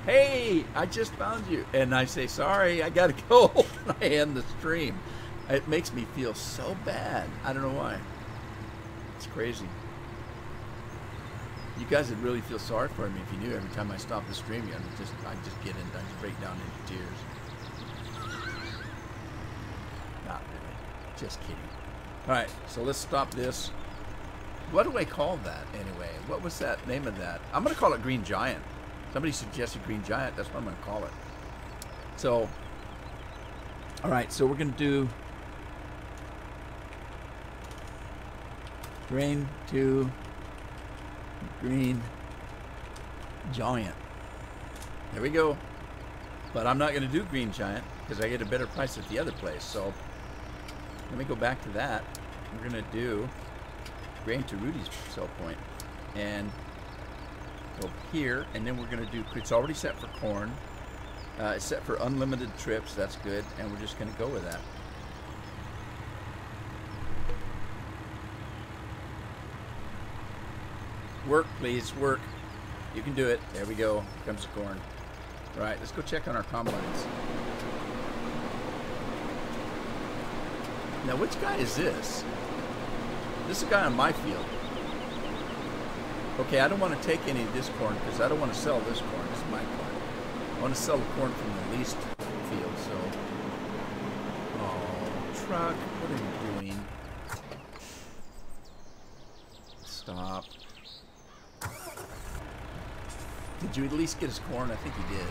Hey, I just found you. And I say, sorry, I got to go. And I end the stream. It makes me feel so bad. I don't know why. It's crazy. You guys would really feel sorry for me if you knew every time I stop the stream, I just break down into tears. Not really. Just kidding. All right, so let's stop this. What do I call that anyway? What was that name of that? I'm going to call it Green Giant. Somebody suggested Green Giant. That's what I'm going to call it. So, all right, so we're going to do Grain to Green Giant. There we go. But I'm not going to do Green Giant because I get a better price at the other place. So let me go back to that. We're going to do Grain to Rudy's sell point and go here, and then we're going to do, it's already set for corn. It's set for unlimited trips. That's good, and we're just going to go with that. Work, please, work. You can do it. There we go. Here comes the corn. All right, let's go check on our combines. Now, which guy is this? This is a guy on my field. Okay, I don't want to take any of this corn because I don't want to sell this corn. This is my corn. I want to sell the corn from the least field, so... Oh, truck, what are you doing? Stop. Did you at least get his corn? I think you did.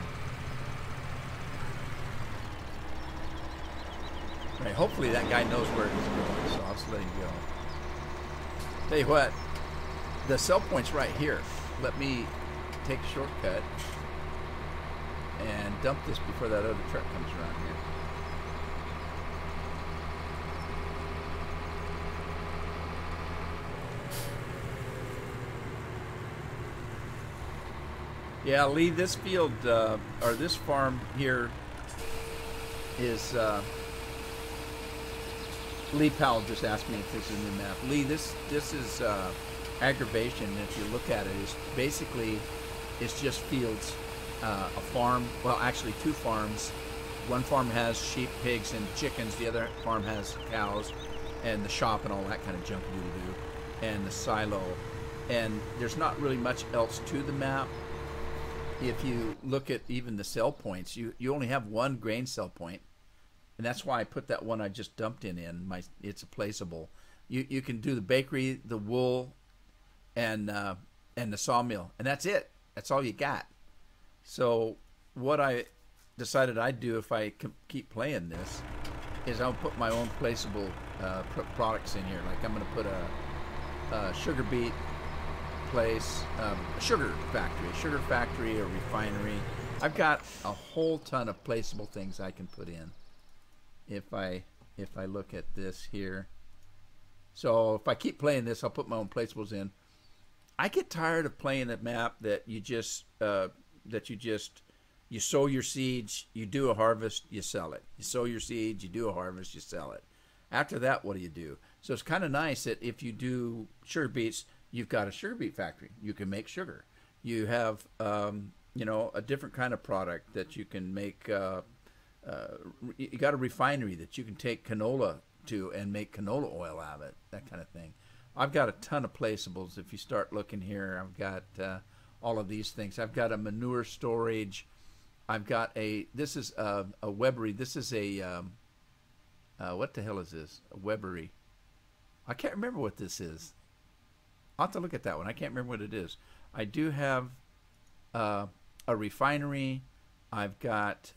Right, hopefully that guy knows where he's going, so I'll just let him go. Tell you what, the sell point's right here. Let me take a shortcut and dump this before that other truck comes around here. Yeah, Lee, this field, or this farm here is, Lee Powell just asked me if this is a new map. Lee, this is Agrovation, and if you look at it, is basically, it's just fields, a farm, well, actually 2 farms. One farm has sheep, pigs, and chickens. The other farm has cows, and the shop and all that kind of junk doodle-doo, and the silo. And there's not really much else to the map. If you look at even the sell points, you only have 1 grain sell point, and that's why I put that one I just dumped in. It's a placeable. You can do the bakery, the wool, and and the sawmill, and that's it. That's all you got. So what I decided I'd do if I keep playing this is I'll put my own placeable products in here. Like I'm going to put a sugar beet place, a sugar factory, a refinery. I've got a whole ton of placeable things I can put in. If I look at this here, so if I keep playing this, I'll put my own placeables in. I get tired of playing a map that you sow your seeds, you do a harvest, you sell it. You sow your seeds, you do a harvest, you sell it. After that, what do you do? So it's kind of nice that if you do sugar beets, you've got a sugar beet factory. You can make sugar. You have a different kind of product that you can make. You got a refinery that you can take canola to and make canola oil out of it, that kind of thing. I've got a ton of placeables. If you start looking here, I've got all of these things. I've got a manure storage. I've got this is a Webery. This is a, what the hell is this? A Webery. I can't remember what this is. I'll have to look at that one. I can't remember what it is. I do have a refinery. I've got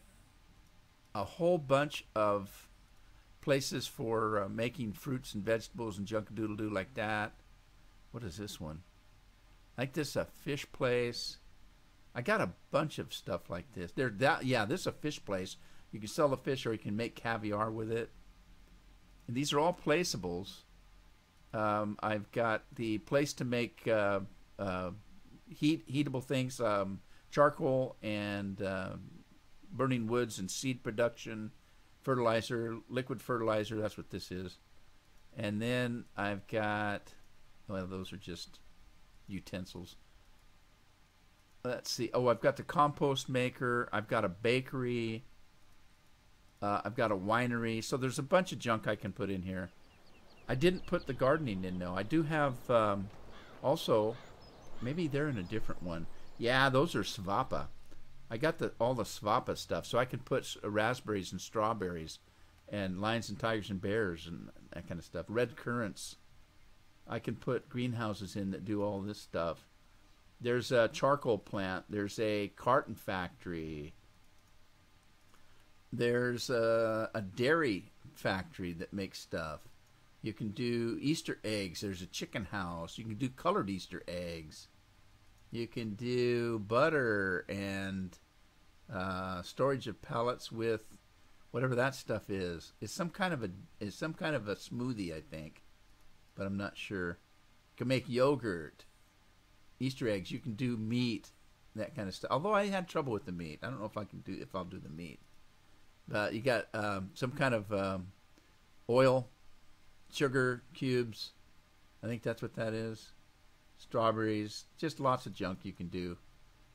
a whole bunch of places for making fruits and vegetables and junk-a-doodle-doo like that. What is this one? Like this, a fish place. I got a bunch of stuff like this. This is a fish place. You can sell the fish or you can make caviar with it. And these are all placeables. I've got the place to make heatable things, charcoal and burning woods and seed production, fertilizer, liquid fertilizer. That's what this is. And then I've got, well, those are just utensils. Let's see. Oh, I've got the compost maker. I've got a bakery. I've got a winery. So there's a bunch of junk I can put in here. I didn't put the gardening in, though. I do have also, maybe they're in a different one. Yeah, those are svapa. I got all the svapa stuff, so I can put raspberries and strawberries and lions and tigers and bears and that kind of stuff. Red currants. I can put greenhouses in that do all this stuff. There's a charcoal plant. There's a carton factory. There's a dairy factory that makes stuff. You can do Easter eggs. There's a chicken house. You can do colored Easter eggs. You can do butter and storage of pellets with whatever that stuff is. It's some kind of a smoothie, I think, but I'm not sure. You can make yogurt, Easter eggs. You can do meat, that kind of stuff. Although I had trouble with the meat, I don't know if I'll do the meat. But you got some kind of oil, sugar cubes. I think that's what that is. Strawberries, just lots of junk you can do.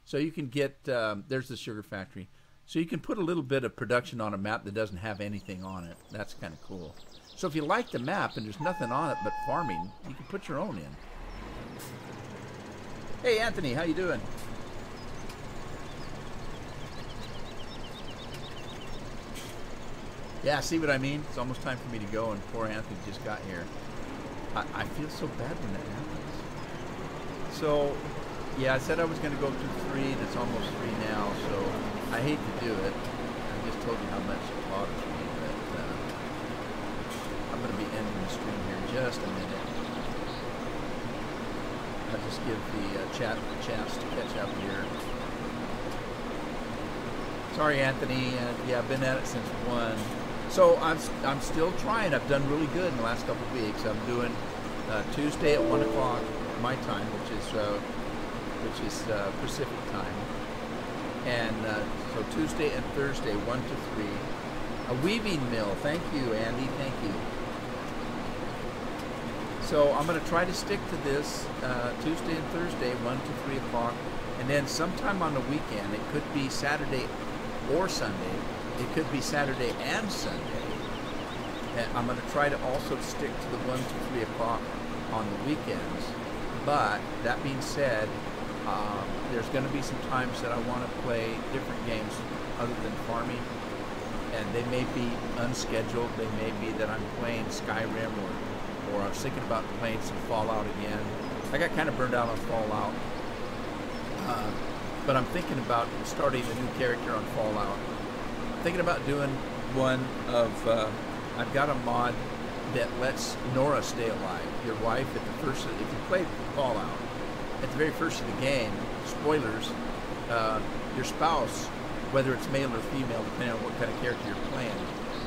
So you can get, there's the sugar factory. So you can put a little bit of production on a map that doesn't have anything on it. That's kind of cool. So if you like the map and there's nothing on it but farming, you can put your own in. Hey Anthony, how you doing? Yeah, see what I mean? It's almost time for me to go, and poor Anthony just got here. I feel so bad when that happens. So, yeah, I said I was going to go to 3, and it's almost 3 now, so I hate to do it. I just told you how much it bothers me, but I'm going to be ending the stream here in just a minute. I'll just give the chat a chance to catch up here. Sorry, Anthony. Yeah, I've been at it since 1. So I'm still trying. I've done really good in the last couple of weeks. I'm doing Tuesday at 1 o'clock my time, which is Pacific time, and so Tuesday and Thursday 1 to 3. A weaving mill. Thank you, Andy. Thank you. So I'm going to try to stick to this Tuesday and Thursday 1 to 3 o'clock, and then sometime on the weekend. It could be Saturday or Sunday. It could be Saturday and Sunday. And I'm going to try to also stick to the 1 to 3 o'clock on the weekends. But that being said, there's going to be some times that I want to play different games other than farming. And they may be unscheduled. They may be that I'm playing Skyrim or I was thinking about playing some Fallout again. I got kind of burned out on Fallout. Uh, but I'm thinking about starting a new character on Fallout. I'm thinking about doing one of, I've got a mod that lets Nora stay alive. Your wife at the first, if you play Fallout, at the very first of the game, spoilers, your spouse, whether it's male or female, depending on what kind of character you're playing,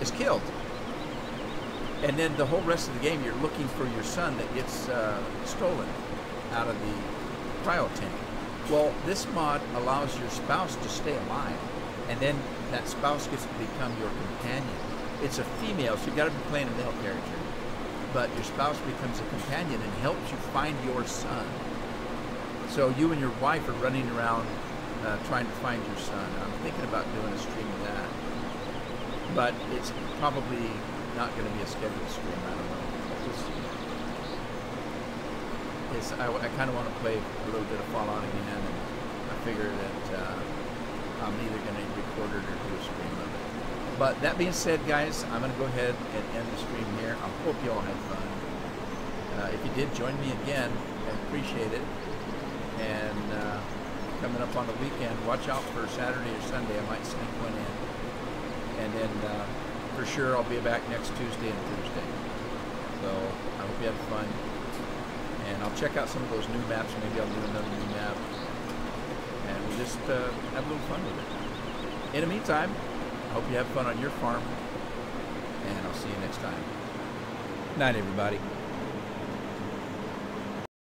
is killed. And then the whole rest of the game, you're looking for your son that gets stolen out of the cryo tank. Well, this mod allows your spouse to stay alive, and then that spouse gets to become your companion. It's a female, so you've got to be playing a male character. But your spouse becomes a companion and helps you find your son. So you and your wife are running around trying to find your son. I'm thinking about doing a stream of that. But it's probably not going to be a scheduled stream, I don't know. I kind of want to play a little bit of Fallout again, and I figure that I'm either going to record it or do a stream of it. But that being said, guys, I'm going to go ahead and end the stream here. I hope you all had fun. If you did, join me again. I appreciate it. And coming up on the weekend, watch out for Saturday or Sunday. I might sneak one in. And then for sure I'll be back next Tuesday and Thursday. So I hope you had fun. And I'll check out some of those new maps. Maybe I'll do another new map. And we'll just have a little fun with it. In the meantime, I hope you have fun on your farm. And I'll see you next time. Good night, everybody.